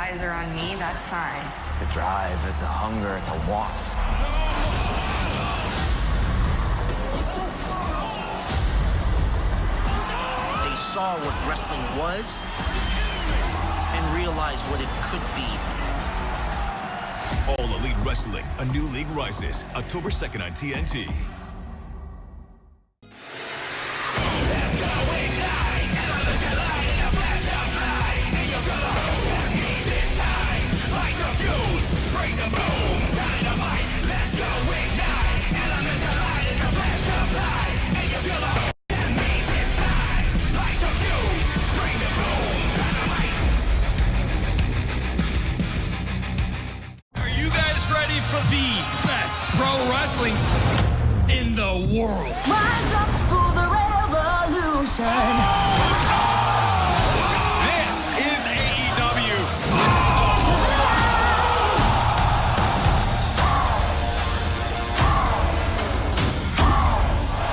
eyes are on me, that's fine. It's a drive, it's a hunger, it's a want. They saw what wrestling was and realized what it could be. All Elite Wrestling, a new league rises, October 2nd on TNT. Ready for the best pro wrestling in the world. Rise up for the revolution. This is AEW.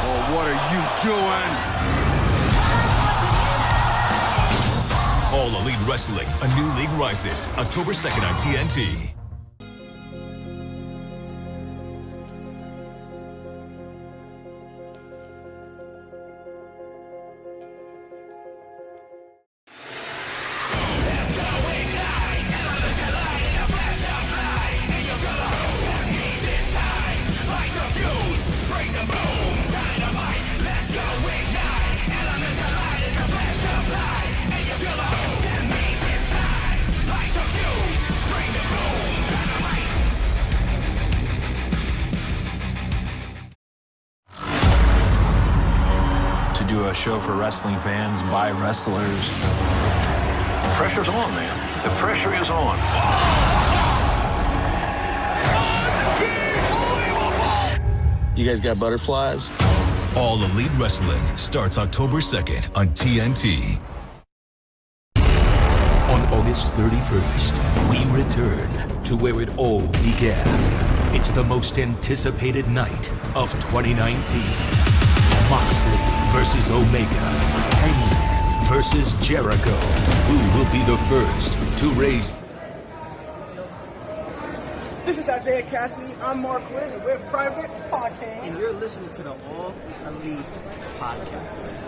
Oh, what are you doing? All Elite Wrestling, a new league rises, October 2nd on TNT. Do a show for wrestling fans by wrestlers. The pressure's on, man. The pressure is on. You guys got butterflies? All Elite Wrestling starts October 2nd on TNT. On August 31st, we return to where it all began. It's the most anticipated night of 2019. Moxley versus Omega. Hangman versus Jericho. Who will be the first to raise... This is Isaiah Cassidy. I'm Mark Quinn, and we're Private Party. And you're listening to the All Elite Podcast.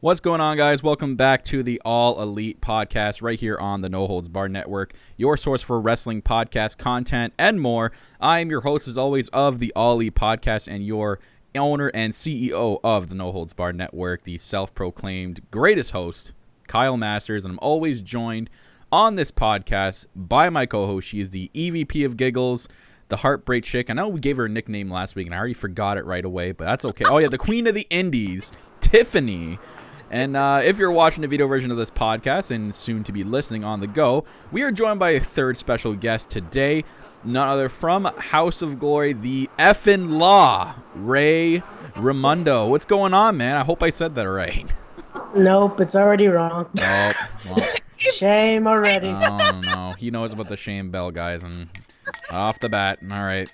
What's going on, guys? Welcome back to the All Elite Podcast right here on the No Holds Barred Network, your source for wrestling podcast content and more. I am your host, as always, of the All Elite Podcast and your owner and CEO of the No Holds Barred Network, the self-proclaimed greatest host, Kyle Masters, and I'm always joined on this podcast by my co-host. She is the EVP of Giggles, the Heartbreak Chick. I know we gave her a nickname last week, and I already forgot it right away, but that's okay. Oh, yeah, the Queen of the Indies, Tiffany. And if you're watching the video version of this podcast and soon to be listening on the go, we are joined by a third special guest today, none other from House of Glory, the effing Law, Ray Ramundo. What's going on, man? I hope I said that right. Nope, it's already wrong. Oh, well. Shame already. Oh, no. He knows about the Shame Bell, guys, and off the bat. All right.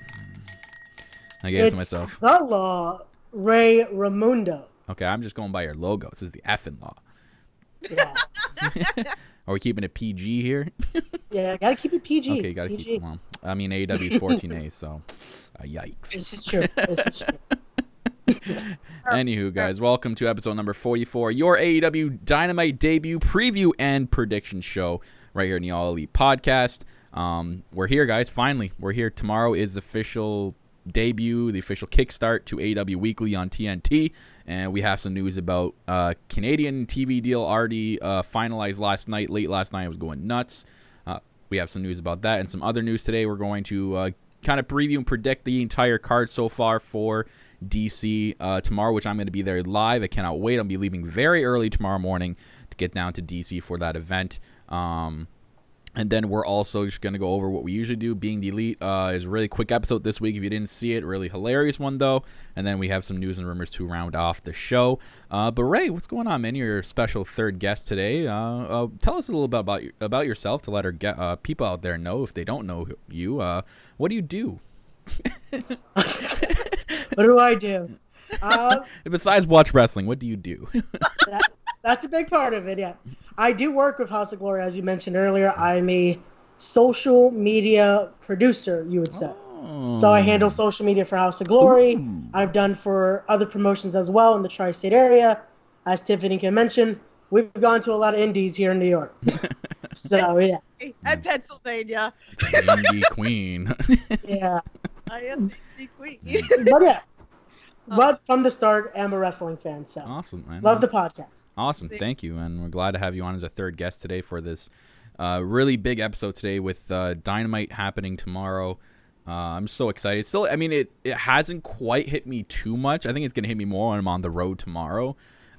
I gave it to myself. The Law, Ray Ramundo. Okay, I'm just going by your logo. This is the effing Law. Yeah. Are we keeping it PG here? Yeah, gotta keep it PG. Okay, gotta PG. keep it. Well, I mean, AEW is 14A, so yikes. This is true. This is true. Anywho, guys, welcome to episode number 44, your AEW Dynamite debut preview and prediction show right here in the All Elite Podcast. We're here, guys. Finally, we're here. Tomorrow is official debut, the official kickstart to AEW Weekly on TNT, and we have some news about Canadian TV deal already finalized late last night. I was going nuts. We have some news about that and some other news today. We're going to kind of preview and predict the entire card so far for DC tomorrow, which I'm going to be there live. I cannot wait. I'll be leaving very early tomorrow morning to get down to DC for that event. And then we're also just going to go over what we usually do. Being the Elite is a really quick episode this week. If you didn't see it, really hilarious one, though. And then we have some news and rumors to round off the show. But Ray, what's going on, man? You're your special third guest today. Tell us a little bit about yourself to let our people out there know if they don't know you. What do you do? What do I do? Besides watch wrestling, what do you do? That's a big part of it, yeah. I do work with House of Glory, as you mentioned earlier. I'm a social media producer, you would say. Oh. So I handle social media for House of Glory. Ooh. I've done for other promotions as well in the tri-state area. As Tiffany can mention, we've gone to a lot of indies here in New York. So, yeah. And Pennsylvania. Indie queen. Yeah. I am the queen. But yeah. But from the start, I'm a wrestling fan. So awesome, man. Love the podcast. Awesome. Thank you. And we're glad to have you on as a third guest today for this really big episode today with Dynamite happening tomorrow. I'm so excited. Still, I mean, it hasn't quite hit me too much. I think it's going to hit me more when I'm on the road tomorrow.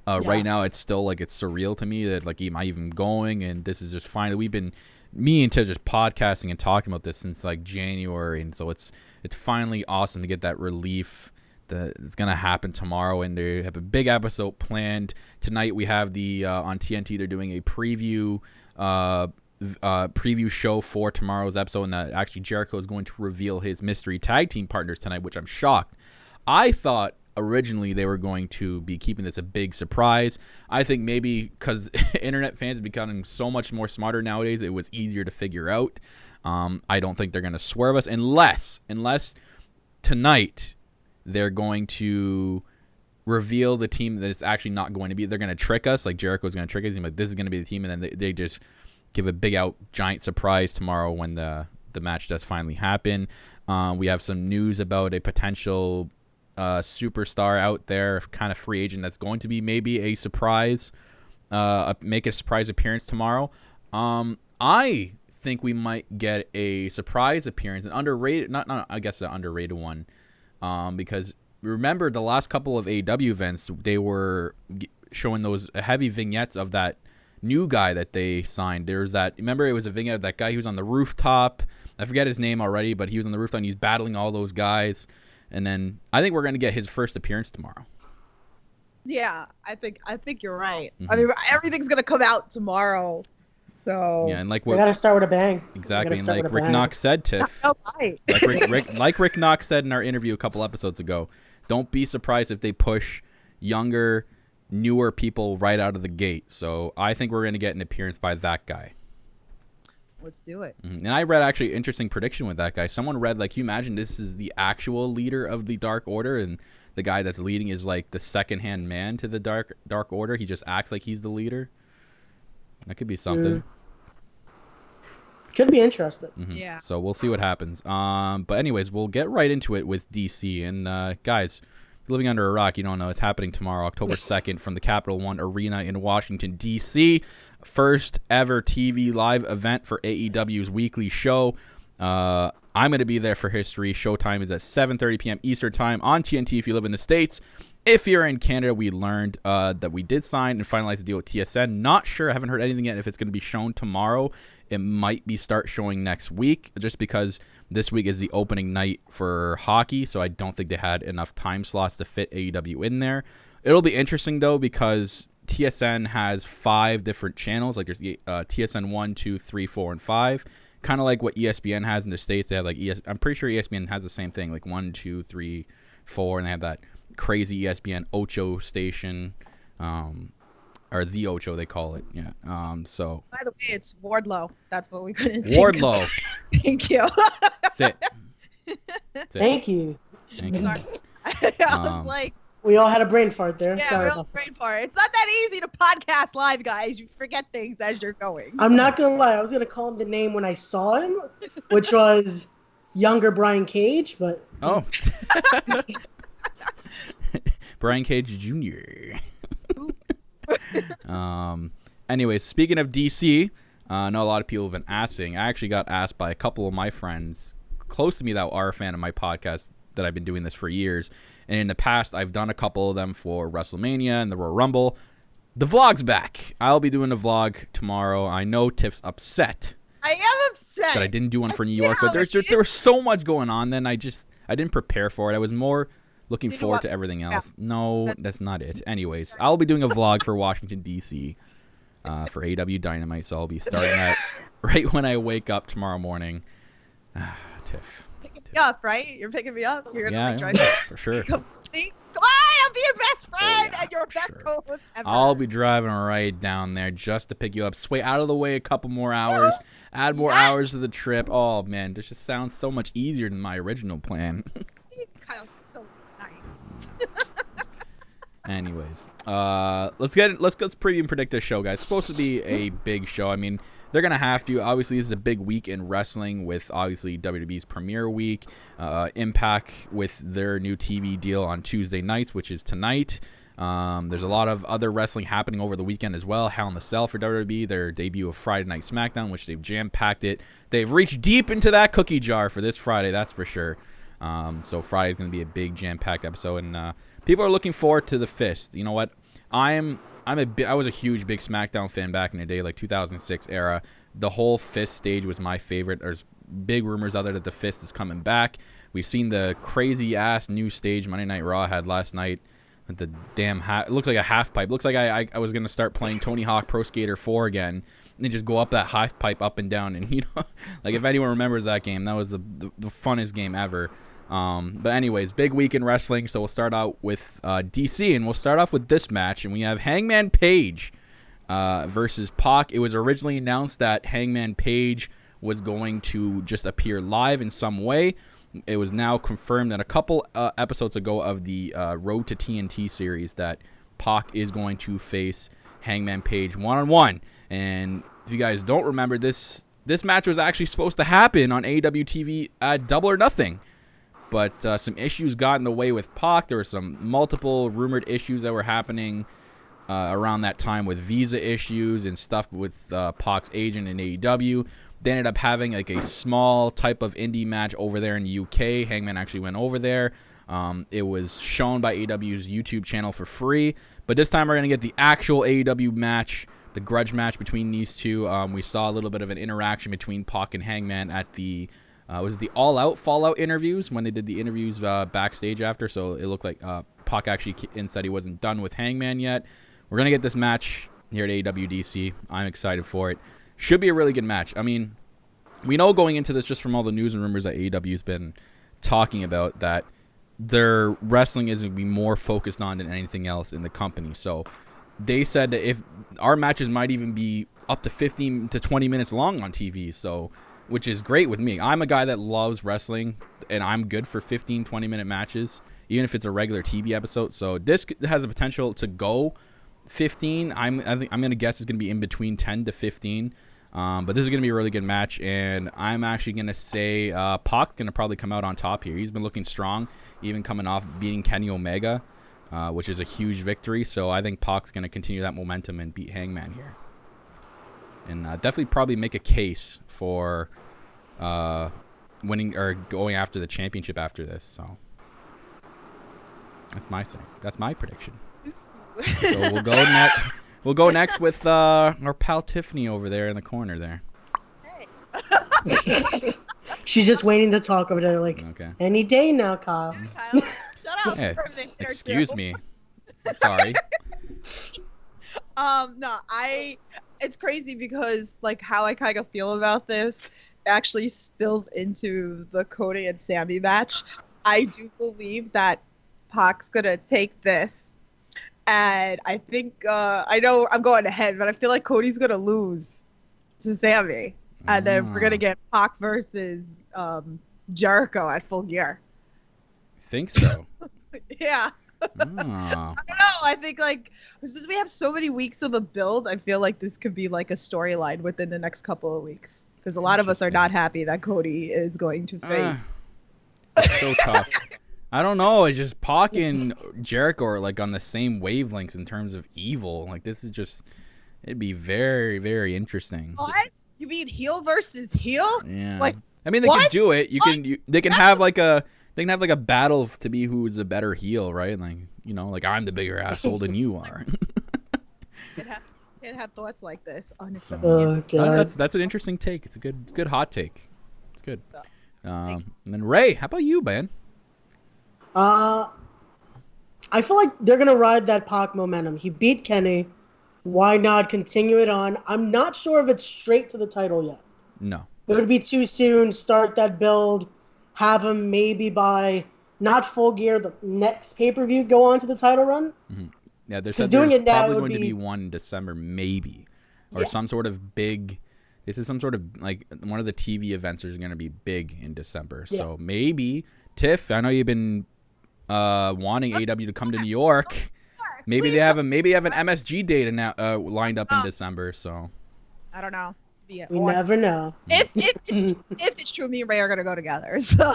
Right now, it's still like it's surreal to me that like, am I even going? And this is just finally, we've been, me and Tiff just podcasting and talking about this since like January. And so it's finally awesome to get that relief. It's going to happen tomorrow, and they have a big episode planned. Tonight we have the on TNT, they're doing a preview show for tomorrow's episode, and that actually Jericho is going to reveal his mystery tag team partners tonight, which I'm shocked. I thought originally they were going to be keeping this a big surprise. I think maybe because internet fans are becoming so much more smarter nowadays, it was easier to figure out. I don't think they're going to swerve us unless tonight they're going to reveal the team that it's actually not going to be. They're going to trick us, like Jericho's going to trick us. He's like, this is going to be the team, and then they just give a big out giant surprise tomorrow when the match does finally happen. We have some news about a potential superstar out there, kind of free agent that's going to be maybe a surprise, make a surprise appearance tomorrow. I think we might get a surprise appearance, an underrated, not I guess an underrated one. Because remember the last couple of AEW events, they were showing those heavy vignettes of that new guy that they signed. There's that, remember it was a vignette of that guy who was on the rooftop. I forget his name already, but he was on the rooftop and he's battling all those guys. And then I think we're going to get his first appearance tomorrow. Yeah, I think you're right. Mm-hmm. I mean, everything's going to come out tomorrow. So yeah, and like we gotta start with a bang. Exactly, and like Rick Knox said, Tiff. like Rick Knox said in our interview a couple episodes ago, don't be surprised if they push younger, newer people right out of the gate. So I think we're gonna get an appearance by that guy. Let's do it. Mm-hmm. And I read actually an interesting prediction with that guy. Someone read like, you imagine this is the actual leader of the Dark Order, and the guy that's leading is like the second-hand man to the Dark Order. He just acts like he's the leader. That could be something. Could be interesting. Mm-hmm. Yeah. So we'll see what happens. But anyways, we'll get right into it with DC. And guys, if you're living under a rock, you don't know, it's happening tomorrow, October 2nd, from the Capital One Arena in Washington, D.C. First ever TV live event for AEW's weekly show. I'm going to be there for history. Showtime is at 7:30 p.m. Eastern Time on TNT if you live in the States. If you're in Canada, we learned that we did sign and finalize the deal with TSN. Not sure. I haven't heard anything yet if it's going to be shown tomorrow. It might be start showing next week just because this week is the opening night for hockey, so I don't think they had enough time slots to fit AEW in there. It'll be interesting, though, because TSN has 5 different channels. Like there's TSN 1, 2, 3, 4, and 5. Kind of like what ESPN has in the States. They have like I'm pretty sure ESPN has the same thing, like 1, 2, 3, 4, and they have that crazy ESPN Ocho station, or the Ocho they call it. Yeah. So. By the way, it's Wardlow. That's what we couldn't. Wardlow. Thank you. That's it. Thank you. Thank you. I was like. We all had a brain fart there. Yeah, Sorry. we all had a brain fart. It's not that easy to podcast live, guys. You forget things as you're going. I'm not gonna lie. I was gonna call him the name when I saw him, which was younger Brian Cage, but. Oh. Brian Cage Jr. Anyways, speaking of DC, I know a lot of people have been asking. I actually got asked by a couple of my friends close to me that are a fan of my podcast that I've been doing this for years. And in the past, I've done a couple of them for WrestleMania and the Royal Rumble. The vlog's back. I'll be doing a vlog tomorrow. I know Tiff's upset. I am upset that I didn't do one for New York, but there was so much going on. Then I didn't prepare for it. I was more looking forward to everything else. Yeah. No, that's not it. Anyways, I'll be doing a vlog for Washington D.C. For AEW Dynamite, so I'll be starting that right when I wake up tomorrow morning. Tiff. Picking me up, right? You're picking me up. You're gonna drive me for sure. Come on, I'll be your best friend and your best co-host ever. I'll be driving right down there just to pick you up. Sway out of the way a couple more hours. Add more hours to the trip. Oh man, this just sounds so much easier than my original plan. So nice. Anyways, let's preview and predict this show, guys. It's supposed to be a big show. I mean, they're gonna have to. Obviously, this is a big week in wrestling with obviously WWE's premiere week, Impact with their new TV deal on Tuesday nights, which is tonight. There's a lot of other wrestling happening over the weekend as well. Hell in the Cell for WWE, their debut of Friday Night SmackDown, which they've jam-packed it. They've reached deep into that cookie jar for this Friday, that's for sure. So Friday's going to be a big jam-packed episode, and people are looking forward to the Fist. You know what? I was a huge big SmackDown fan back in the day, like 2006 era. The whole Fist stage was my favorite. There's big rumors out there that the Fist is coming back. We've seen the crazy-ass new stage Monday Night Raw had last night. The damn it looks like a half pipe. Looks like I was gonna start playing Tony Hawk Pro Skater 4 again, and then just go up that half pipe up and down. And like if anyone remembers that game, that was the funnest game ever. But anyways, big week in wrestling. So we'll start out with DC, and we'll start off with this match, and we have Hangman Page versus Pac. It was originally announced that Hangman Page was going to just appear live in some way. It was now confirmed that a couple episodes ago of the Road to TNT series that Pac is going to face Hangman Page one-on-one. And if you guys don't remember, this match was actually supposed to happen on AEW TV at Double or Nothing. But some issues got in the way with Pac. There were some multiple rumored issues that were happening around that time with visa issues and stuff with Pac's agent in AEW. They ended up having like a small type of indie match over there in the UK. Hangman actually went over there. It was shown by AEW's YouTube channel for free. But this time we're going to get the actual AEW match, the grudge match between these two. We saw a little bit of an interaction between Pac and Hangman at the was it the All Out Fallout interviews when they did the interviews backstage after. So it looked like Pac actually said he wasn't done with Hangman yet. We're going to get this match here at AEW DC. I'm excited for it. Should be a really good match. I mean, we know going into this just from all the news and rumors that AEW's been talking about that their wrestling is going to be more focused on than anything else in the company. So they said that if our matches might even be up to 15 to 20 minutes long on TV, so which is great with me. I'm a guy that loves wrestling, and I'm good for 15, 20-minute matches, even if it's a regular TV episode. So this has the potential to go 15. I'm going to guess it's going to be in between 10 to 15. But this is going to be a really good match, and I'm actually going to say Pac's going to probably come out on top here. He's been looking strong, even coming off beating Kenny Omega, which is a huge victory. So I think Pac's going to continue that momentum and beat Hangman here. And definitely probably make a case for winning or going after the championship after this. So that's my thing. That's my prediction. So we'll go next. We'll go next with our pal Tiffany over there in the corner there. Hey. She's just waiting to talk over there like, okay. Any day now, Kyle. Shut up. Hey, excuse me. Sorry. No, it's crazy because like how I kind of feel about this actually spills into the Cody and Sammy match. I do believe that Pac's gonna take this. And I think, I know I'm going ahead, but I feel like Cody's going to lose to Sammy. And then we're going to get Pac versus Jericho at Full Gear. Think so? Yeah. I don't know. I think, like, since we have so many weeks of a build, I feel like this could be, like, a storyline within the next couple of weeks. Because a lot of us are not happy that Cody is going to face. It's so tough. I don't know. It's just Pac and Jericho are like on the same wavelengths in terms of evil. Like this is just, it'd be very, very interesting. What? You mean heel versus heel? Yeah. Like, I mean, they can do it. They can have like a they can have like a battle to be who's a better heel, right? Like, you know, like I'm the bigger asshole than you are. Can't have thoughts like this. Honestly, that's an interesting take. It's a good hot take. It's good. And then Ray, how about you, man? I feel like they're gonna ride that Pac momentum. He beat Kenny. Why not continue it on? I'm not sure if it's straight to the title yet. No. It would be too soon. Start that build. Have him maybe by not Full Gear, the next pay-per-view, go on to the title run. Mm-hmm. Yeah, there's probably going to be one in December, maybe. Or some sort of big... This is some sort of, like, one of the TV events is going to be big in December. Yeah. So maybe, Tiff, I know you've been wanting AEW to come to New York. Maybe they have an MSG date lined up in December. So I don't know. We never know. If it's true, me and Ray are gonna go together. So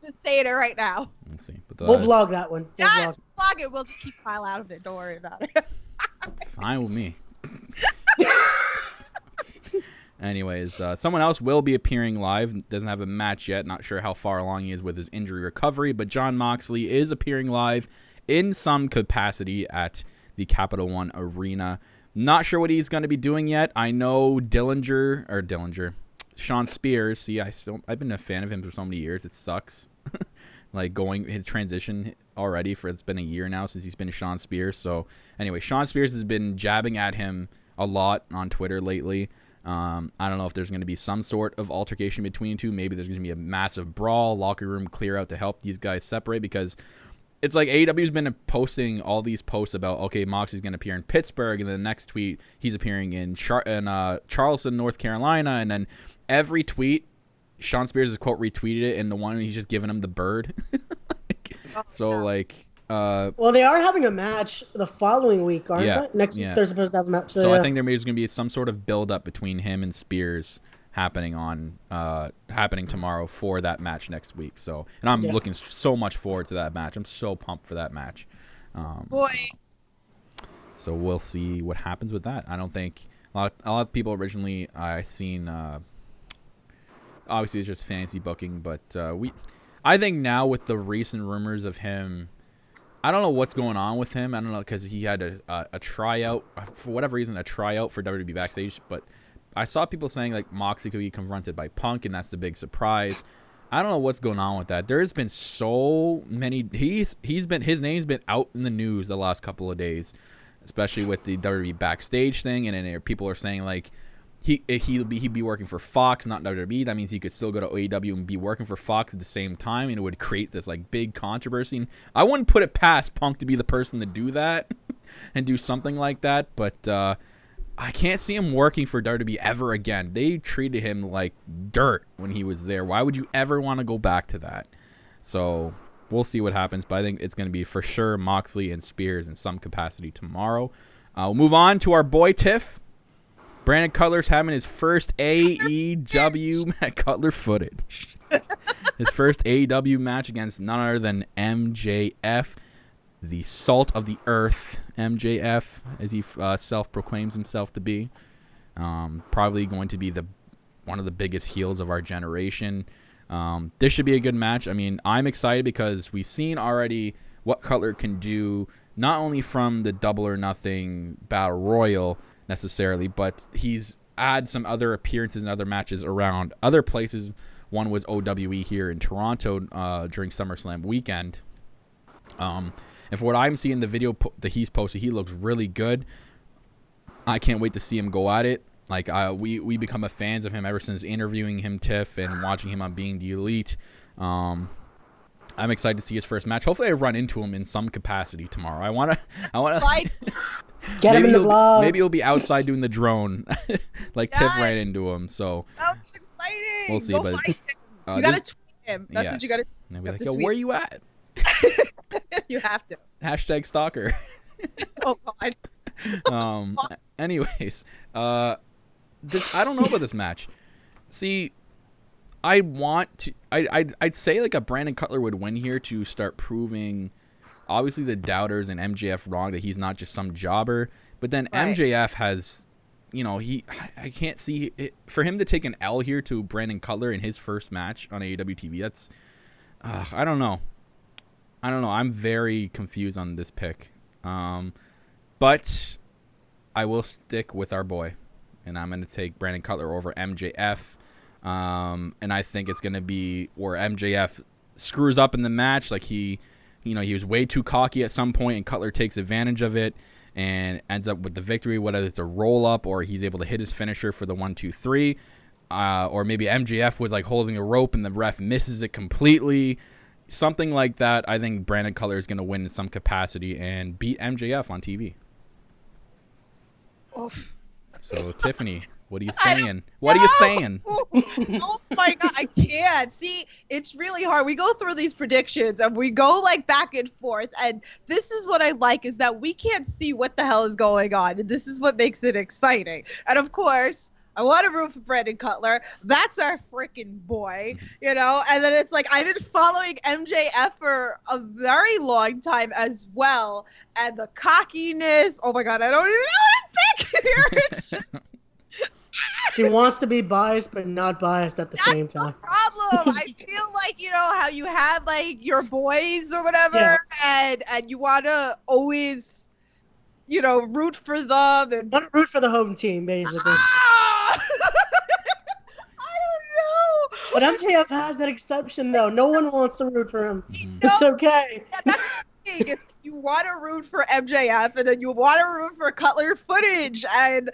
just saying it right now. Let's see. But we'll vlog that one. Yes, vlog it. We'll just keep Kyle out of it. Don't worry about it. It's fine with me. Anyways, someone else will be appearing live. Doesn't have a match yet. Not sure how far along he is with his injury recovery. But Jon Moxley is appearing live in some capacity at the Capital One Arena. Not sure what he's going to be doing yet. I know Sean Spears. See, I've been a fan of him for so many years. It sucks. Like his transition already it's been a year now since he's been Sean Spears. So anyway, Sean Spears has been jabbing at him a lot on Twitter lately. I don't know if there's going to be some sort of altercation between the two. Maybe there's going to be a massive brawl, locker room clear out to help these guys separate, because it's like AEW's been posting all these posts about, okay, Moxley's going to appear in Pittsburgh, and then the next tweet, he's appearing in Charleston, North Carolina, and then every tweet, Sean Spears has quote retweeted it, and the one he's just giving him the bird. Well, they are having a match the following week, aren't they? Next week they're supposed to have a match. So I think there's going to be some sort of build-up between him and Spears happening tomorrow for that match next week. So, and I'm looking so much forward to that match. I'm so pumped for that match. So we'll see what happens with that. I don't think a lot of people originally I seen. Obviously, it's just fantasy booking, but I think now with the recent rumors of him. I don't know what's going on with him. I don't know, because he had a tryout, for whatever reason, a tryout for WWE Backstage. But I saw people saying, like, Moxley could be confronted by Punk, and that's the big surprise. I don't know what's going on with that. There's been so many. His name's been out in the news the last couple of days, especially with the WWE Backstage thing. And then people are saying, like, he'd be working for Fox, not WWE. That means he could still go to AEW and be working for Fox at the same time, and it would create this like big controversy. And I wouldn't put it past Punk to be the person to do that and do something like that, but I can't see him working for WWE ever again. They treated him like dirt when he was there. Why would you ever want to go back to that? So we'll see what happens, but I think it's going to be for sure Moxley and Spears in some capacity tomorrow. We'll move on to our boy Tiff. Brandon Cutler's having his first AEW Cutler footage. His first AEW match against none other than MJF, the salt of the earth MJF, as he self-proclaims himself to be. Probably going to be one of the biggest heels of our generation. This should be a good match. I mean, I'm excited because we've seen already what Cutler can do, not only from the Double or Nothing Battle Royal, necessarily, but he's had some other appearances and other matches around other places. One was OWE here in Toronto during SummerSlam weekend. And for what I'm seeing, the video that he's posted, he looks really good. I can't wait to see him go at it. Like we become a fans of him ever since interviewing him, Tiff, and watching him on Being the Elite. I'm excited to see his first match. Hopefully, I run into him in some capacity tomorrow. I want to. Get him in the vlog. Maybe he'll be outside doing the drone, like Tiff ran into him. So that's exciting. We'll see. But you gotta tweet him. That's what you gotta. And be like, yo, where you at? You have to. Hashtag stalker. Oh God. Anyways, I don't know about this match. See, I'd say like a Brandon Cutler would win here to start proving. Obviously, the doubters and MJF wrong that he's not just some jobber. But then MJF has, I can't see it, for him to take an L here to Brandon Cutler in his first match on AEW TV. I don't know. I'm very confused on this pick. But I will stick with our boy, and I'm going to take Brandon Cutler over MJF. And I think it's going to be where MJF screws up in the match. Like he was way too cocky at some point, and Cutler takes advantage of it and ends up with the victory, whether it's a roll up or he's able to hit his finisher for the 1-2-3. Or maybe MJF was like holding a rope and the ref misses it completely. Something like that. I think Brandon Cutler is going to win in some capacity and beat MJF on TV. Oof. So, Tiffany, what are you saying? What are you saying? Oh my God, I can't. See, it's really hard. We go through these predictions and we go like back and forth. And this is what I like, is that we can't see what the hell is going on. And this is what makes it exciting. And of course, I want to root for Brandon Cutler. That's our freaking boy, you know? And then it's like, I've been following MJF for a very long time as well. And the cockiness, oh my God, I don't even know what to pick here. It's just... She wants to be biased, but not biased at the same time. That's the problem. I feel like, you know, how you have like your boys or whatever, and you want to always, you know, root for them. And want to root for the home team, basically. I don't know. But MJF has that exception, though. No one wants to root for him. It's okay. Yeah, that's the thing. It's, you want to root for MJF, and then you want to root for Cutler footage, and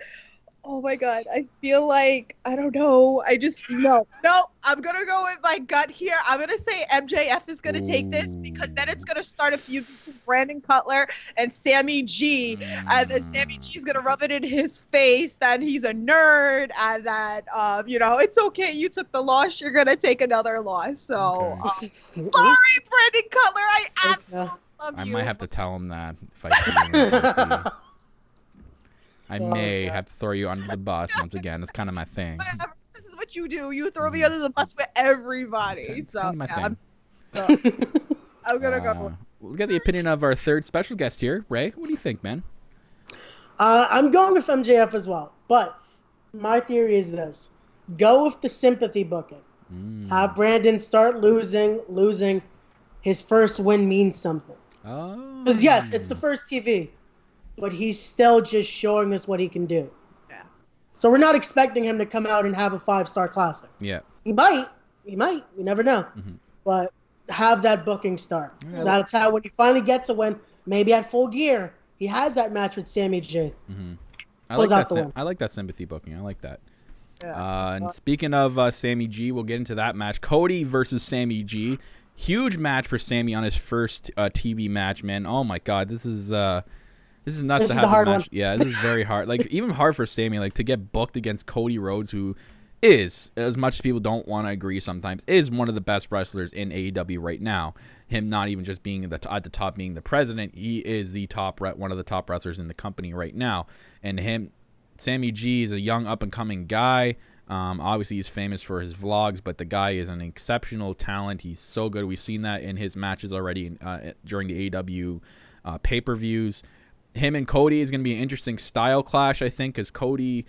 oh my God, I feel like, I don't know. I just, no, I'm going to go with my gut here. I'm going to say MJF is going to take this, because then it's going to start a feud between Brandon Cutler and Sammy G. And then Sammy G is going to rub it in his face that he's a nerd and that, you know, it's okay. You took the loss. You're going to take another loss. So, sorry, Brandon Cutler. I absolutely love you. I might have to tell him that if I see him. I may have to throw you under the bus once again. That's kind of my thing. This is what you do. You throw me under the bus with everybody. That's kind of my thing. I'm going to go. We'll get the opinion of our third special guest here. Ray, what do you think, man? I'm going with MJF as well. But my theory is this. Go with the sympathy booking. Have Brandon start losing. His first win means something. Oh. Because yes, it's the first TV. But he's still just showing us what he can do. Yeah. So we're not expecting him to come out and have a 5-star classic. Yeah. He might. We never know. But have that booking start. Yeah. That's how, when he finally gets a win, maybe at Full Gear, he has that match with Sammy G. I like that sympathy booking. I like that. Yeah. And speaking of Sammy G, we'll get into that match. Cody versus Sammy G. Huge match for Sammy on his first TV match, man. Oh my God, this is nuts. This to have a match. One. Yeah, this is very hard. Like, even hard for Sammy, like, to get booked against Cody Rhodes, who is, as much as people don't want to agree sometimes, is one of the best wrestlers in AEW right now. Him not even just being at the top, being the president, he is the one of the top wrestlers in the company right now. And Sammy G is a young up and coming guy. Obviously, he's famous for his vlogs, but the guy is an exceptional talent. He's so good. We've seen that in his matches already during the AEW pay-per-views. Him and Cody is going to be an interesting style clash, I think, because Cody,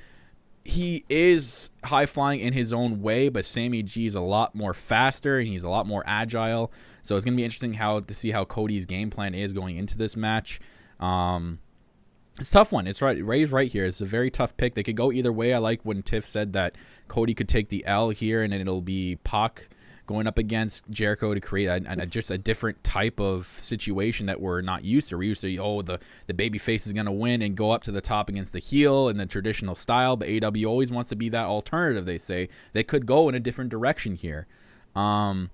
he is high-flying in his own way, but Sammy G is a lot more faster, and he's a lot more agile. So it's going to be interesting to see how Cody's game plan is going into this match. It's a tough one. It's right. Ray's right here. It's a very tough pick. They could go either way. I like when Tiff said that Cody could take the L here, and then it'll be Pac going up against Jericho to create just a different type of situation that we're not used to. We're used to, the baby face is going to win and go up to the top against the heel in the traditional style, but AEW always wants to be that alternative, they say. They could go in a different direction here. To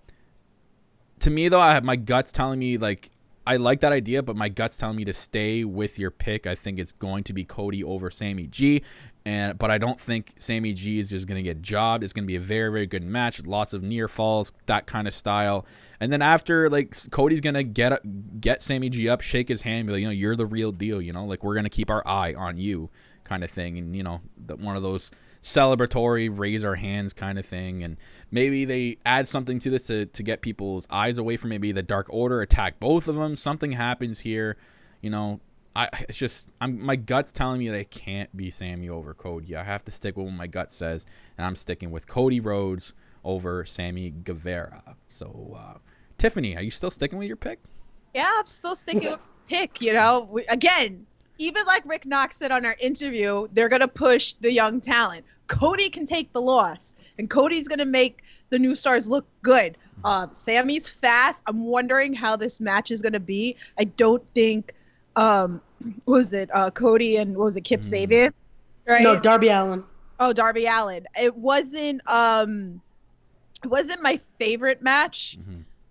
me, though, I have my guts telling me, like, I like that idea, but my gut's telling me to stay with your pick. I think it's going to be Cody over Sammy G. But I don't think Sammy G is just going to get jobbed. It's going to be a very, very good match. Lots of near falls, that kind of style. And then after, like, Cody's going to get Sammy G up, shake his hand, be like, you're the real deal, like, we're going to keep our eye on you kind of thing. And, one of those celebratory raise our hands kind of thing. And maybe they add something to this to get people's eyes away from maybe the Dark Order, attack both of them. Something happens here, my gut's telling me that I can't be Sammy over Cody. I have to stick with what my gut says, and I'm sticking with Cody Rhodes over Sammy Guevara. So Tiffany, are you still sticking with your pick? Yeah, I'm still sticking with the pick. You know, again, even like Rick Knox said on our interview, they're gonna push the young talent. Cody can take the loss, and Cody's gonna make the new stars look good. Sammy's fast. I'm wondering how this match is gonna be. I don't think, what was it Cody and what was it, Kip Sabian? Right? No, Darby Allin. Oh, Darby Allin. It wasn't my favorite match.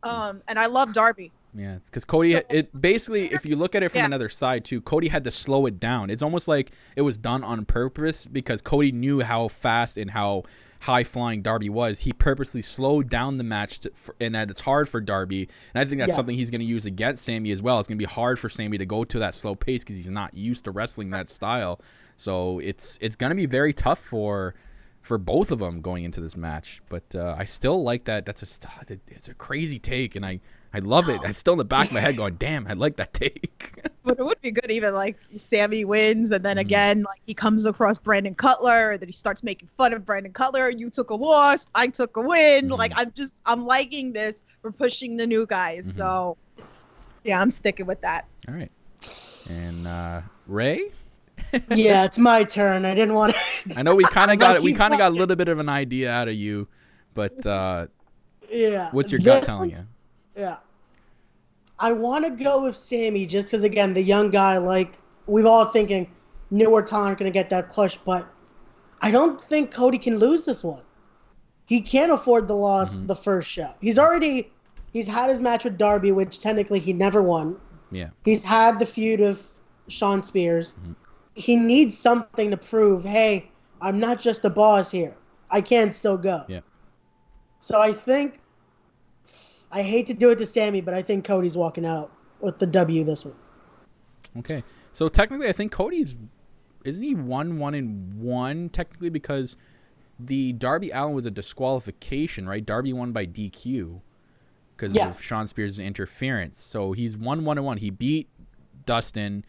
And I love Darby. Yeah, it's because Cody, it basically, if you look at it from another side too, Cody had to slow it down. It's almost like it was done on purpose because Cody knew how fast and how high-flying Darby was. He purposely slowed down the match, and that it's hard for Darby. And I think that's something he's going to use against Sammy as well. It's going to be hard for Sammy to go to that slow pace because he's not used to wrestling that style. So it's going to be very tough for both of them going into this match. But I still like that. It's a crazy take, and I love it. I'm still in the back of my head going, damn, I like that take. But it would be good even like Sammy wins, and then again, like he comes across Brandon Cutler, and then he starts making fun of Brandon Cutler. You took a loss, I took a win. Like I'm liking this. We're pushing the new guys. So yeah, I'm sticking with that. All right. And Ray? Yeah, it's my turn. I didn't want to. I know we kind of got it. We kind of got a little bit of an idea out of you, but yeah. What's your gut telling you? Yeah. I want to go with Sammy just because, again, the young guy, like, we've all thinking newer talent going to get that push, but I don't think Cody can lose this one. He can't afford the loss the first show. He's had his match with Darby, which technically he never won. Yeah. He's had the feud of Shawn Spears. He needs something to prove, hey, I'm not just the boss here. I can still go. Yeah. So I think, I hate to do it to Sammy, but I think Cody's walking out with the W this one. Okay. So technically, I think Cody's, isn't he 1-1-1 technically, because the Darby Allin was a disqualification, right? Darby won by DQ because of Shawn Spears' interference. So he's 1-1-1. He beat Dustin.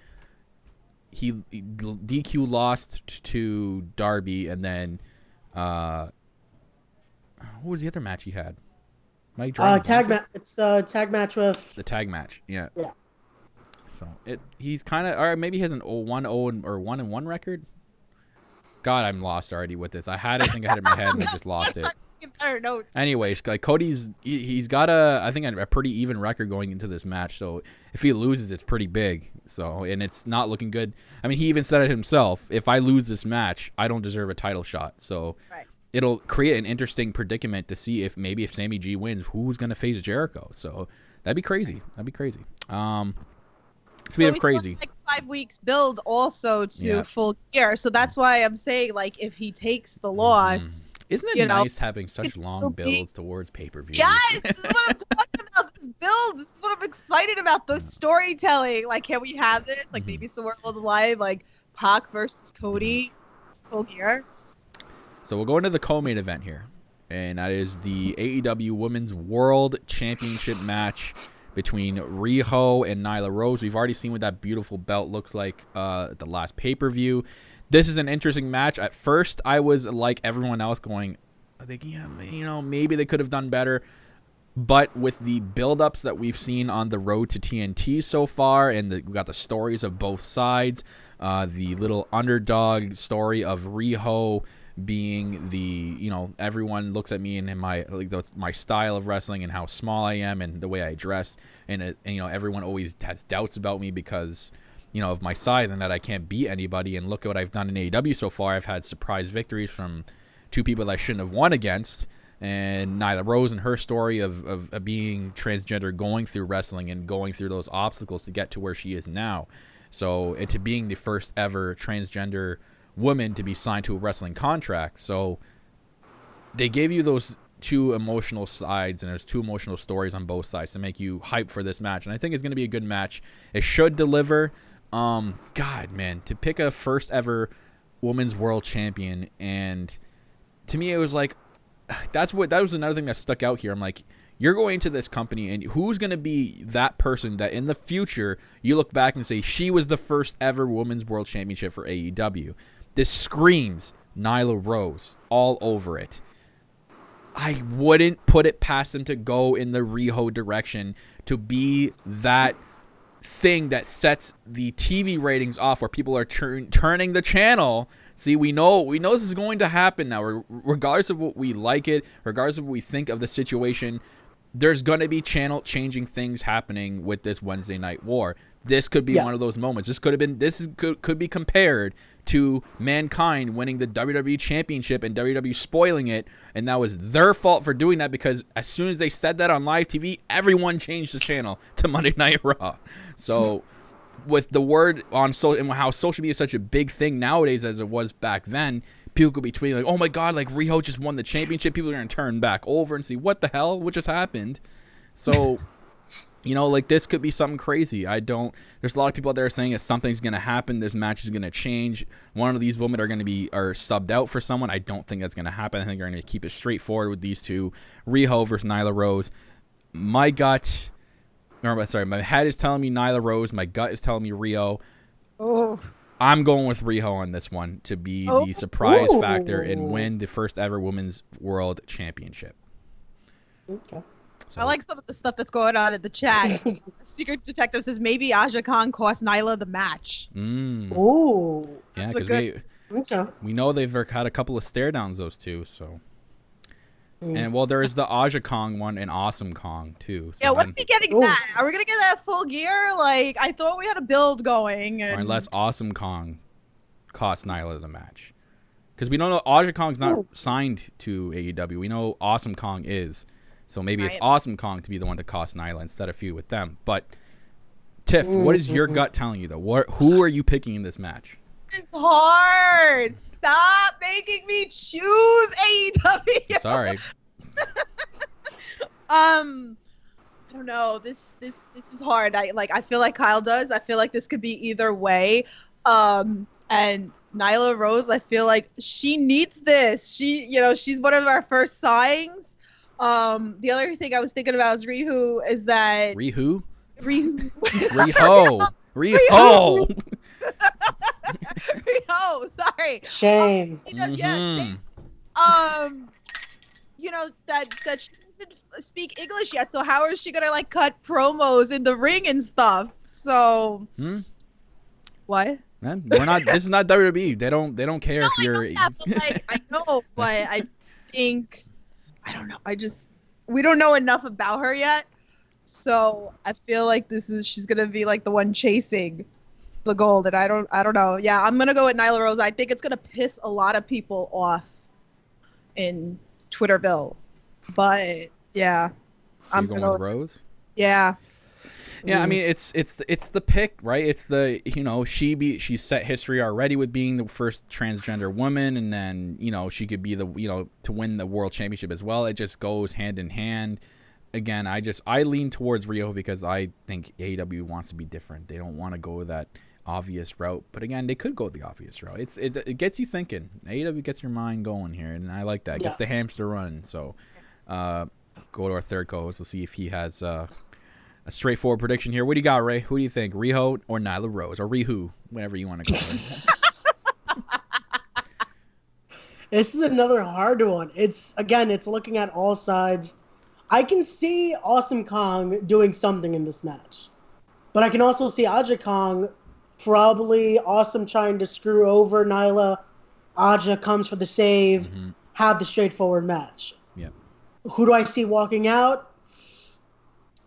He DQ lost to Darby, and then what was the other match he had? Tag match. It's the tag match with the tag match. Yeah. Yeah. So he's kind of, or maybe he has an 1-0 or 1-1 record. God, I'm lost already with this. I think I had it in my head and I just lost it. Anyways, like Cody's, he's got I think a pretty even record going into this match. So if he loses, it's pretty big. So, and it's not looking good. I mean, he even said it himself. If I lose this match, I don't deserve a title shot. So it'll create an interesting predicament to see if Sammy G wins, who's going to face Jericho. So that'd be crazy. Speaking of crazy. Like 5 weeks build also to Full Gear. So that's why I'm saying, like, if he takes the loss. Isn't it nice having such long builds towards pay-per-views? Yes, this is what I'm talking about. This build. This is what I'm excited about. The storytelling. Like, can we have this? Like, maybe somewhere along the line, like Pac versus Cody, Full Gear. So we'll go into the co-main event here, and that is the AEW Women's World Championship match between Rijo and Nyla Rose. We've already seen what that beautiful belt looks like at the last pay-per-view. This is an interesting match. At first, I was like everyone else going, I think, maybe they could have done better. But with the build-ups that we've seen on the road to TNT so far, and we got the stories of both sides, the little underdog story of Rijo being the, everyone looks at me and my style of wrestling and how small I am and the way I dress, and everyone always has doubts about me because of my size and that I can't beat anybody. And look at what I've done in AEW so far. I've had surprise victories from two people that I shouldn't have won against. And Nyla Rose and her story of being transgender, going through wrestling and going through those obstacles to get to where she is now. So, and to being the first ever transgender woman to be signed to a wrestling contract. So they gave you those two emotional sides, and there's two emotional stories on both sides to make you hype for this match. And I think it's going to be a good match. It should deliver. God, man, to pick a first ever women's world champion, and to me it was like, that was another thing that stuck out here. I'm like, you're going to this company, and who's going to be that person that in the future you look back and say she was the first ever women's world championship for AEW? This screams Nyla Rose all over it. I wouldn't put it past them to go in the Rijo direction, to be that thing that sets the TV ratings off, where people are turning the channel. See, we know this is going to happen now. Regardless of what we like it, regardless of what we think of the situation, there's going to be channel changing things happening with this Wednesday Night War. This could be one of those moments. This could be compared to Mankind winning the WWE Championship and WWE spoiling it, and that was their fault for doing that, because as soon as they said that on live TV, everyone changed the channel to Monday Night Raw. So with the word on and how social media is such a big thing nowadays as it was back then, people could be tweeting like, "Oh my God, like Rijo just won the championship." People are gonna turn back over and see what the hell, what just happened. So. Like this could be something crazy. There's a lot of people out there saying that something's going to happen. This match is going to change. One of these women are subbed out for someone. I don't think that's going to happen. I think they're going to keep it straightforward with these two. Rijo versus Nyla Rose. My head is telling me Nyla Rose. My gut is telling me Rijo. Oh. I'm going with Rijo on this one to be the surprise factor and win the first ever Women's World Championship. Okay. So. I like some of the stuff that's going on in the chat. Secret Detective says maybe Aja Khan cost Nyla the match. Ooh. Yeah, because we know they've had a couple of stare downs, those two. So. And there is the Aja Kong one and Awesome Kong too. So when are we getting that? Are we gonna get that full gear? Like I thought we had a build going. Or unless Awesome Kong cost Nyla the match, because we don't know Aja Kong's not signed to AEW. We know Awesome Kong is. So maybe it's Awesome Kong to be the one to cost Nyla instead of feud with them. But Tiff, what is your gut telling you though? Who are you picking in this match? It's hard. Stop making me choose AEW. Sorry. I don't know. This is hard. I feel like Kyle does. I feel like this could be either way. And Nyla Rose, I feel like she needs this. She's one of our first signings. The other thing I was thinking about is Rijo. Is that Rijo? Rijo. Rijo. Sorry. Shame. She does, shame. That she doesn't speak English yet. So how is she gonna cut promos in the ring and stuff? So. What? Man, this is not WWE. They don't care if you're. I know, but I think. I don't know. We don't know enough about her yet. So I feel like she's going to be the one chasing the gold. And I don't know. Yeah, I'm going to go with Nyla Rose. I think it's going to piss a lot of people off in Twitterville. But yeah. So I'm going with Rose? Yeah. Yeah, I mean it's the pick, right? It's the she set history already with being the first transgender woman, and then she could be the to win the world championship as well. It just goes hand in hand. Again, I lean towards Rijo because I think AEW wants to be different. They don't want to go that obvious route, but again, they could go the obvious route. It gets you thinking. AEW gets your mind going here, and I like that. It gets the hamster running. So, go to our third co-host. Let's see if he has a straightforward prediction here. What do you got, Ray? Who do you think? Rijo or Nyla Rose? Or Rihu, whatever you want to call it. This is another hard one. It's looking at all sides. I can see Awesome Kong doing something in this match. But I can also see Aja Kong probably Awesome trying to screw over Nyla. Aja comes for the save, have the straightforward match. Yeah. Who do I see walking out?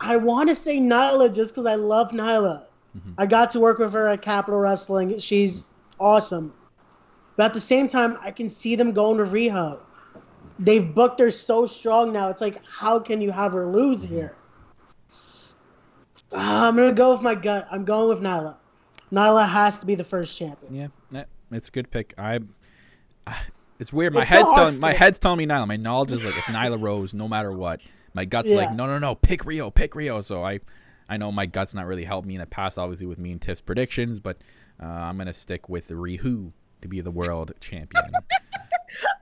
I want to say Nyla just because I love Nyla. I got to work with her at Capital Wrestling. She's awesome. But at the same time, I can see them going to Rijo. They've booked her so strong now. It's like, how can you have her lose here? I'm going to go with my gut. I'm going with Nyla. Nyla has to be the first champion. Yeah, it's a good pick. It's weird. My head's telling me Nyla. My knowledge is it's Nyla Rose no matter what. My gut's no, pick Rijo. So I know my gut's not really helped me in the past, obviously, with me and Tiff's predictions, but I'm going to stick with Rijo to be the world champion.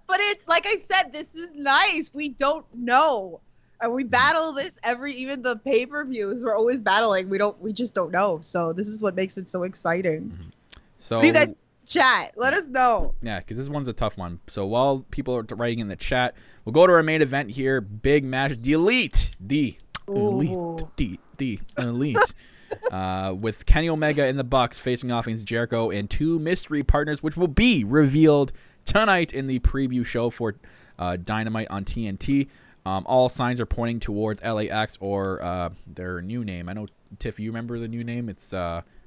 But it's, like I said, this is nice. We don't know. And we battle this even the pay-per-views, we're always battling. We just don't know. So this is what makes it so exciting. So what do you guys chat. Let us know. Yeah, because this one's a tough one. So while people are writing in the chat, we'll go to our main event here. Big match. The Elite. The Elite. With Kenny Omega and the Bucks facing off against Jericho and two mystery partners, which will be revealed tonight in the preview show for Dynamite on TNT. All signs are pointing towards LAX or their new name. I know, Tiff, you remember the new name? It's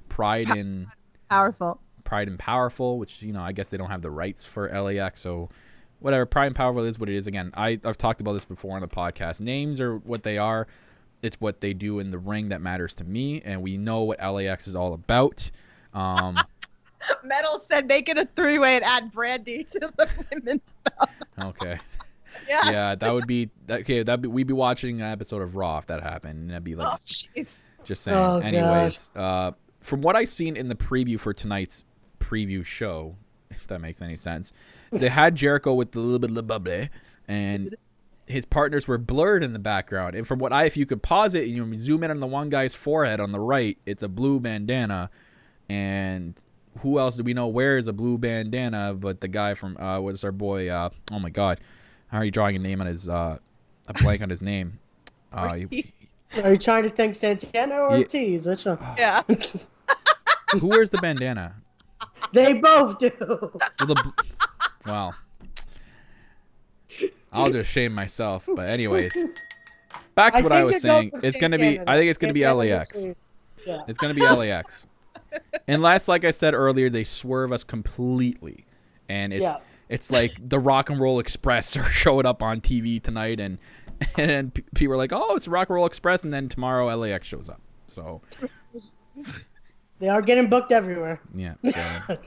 Pride and Powerful, which, I guess they don't have the rights for LAX, so whatever. Pride and Powerful is what it is. Again, I've talked about this before on the podcast. Names are what they are. It's what they do in the ring that matters to me, and we know what LAX is all about. Metal said make it a 3-way and add Brandy to the women's belt. Okay. Yes. Yeah, that would be okay. We'd be watching an episode of Raw if that happened. And that'd be like, just saying. Oh, anyways, from what I've seen in the preview for tonight's preview show, if that makes any sense, they had Jericho with the little bit of the bubbly, and his partners were blurred in the background. And from what if you could pause it and you zoom in on the one guy's forehead on the right, it's a blue bandana. And who else do we know wears a blue bandana but the guy from what's our boy? Oh my God, how are you drawing a name on his a blank on his name? Are you trying to think Santana or Tees? Which one? Yeah. Who wears the bandana? They both do. Well, I'll just shame myself. But anyways, back to what I was saying. It's gonna be. I think it's gonna be LAX. Yeah. It's gonna be LAX. Unless, like I said earlier, they swerve us completely, and it's like the Rock and Roll Express are showing up on TV tonight, and then people are like, "Oh, it's Rock and Roll Express," and then tomorrow LAX shows up. So they are getting booked everywhere. Yeah. So,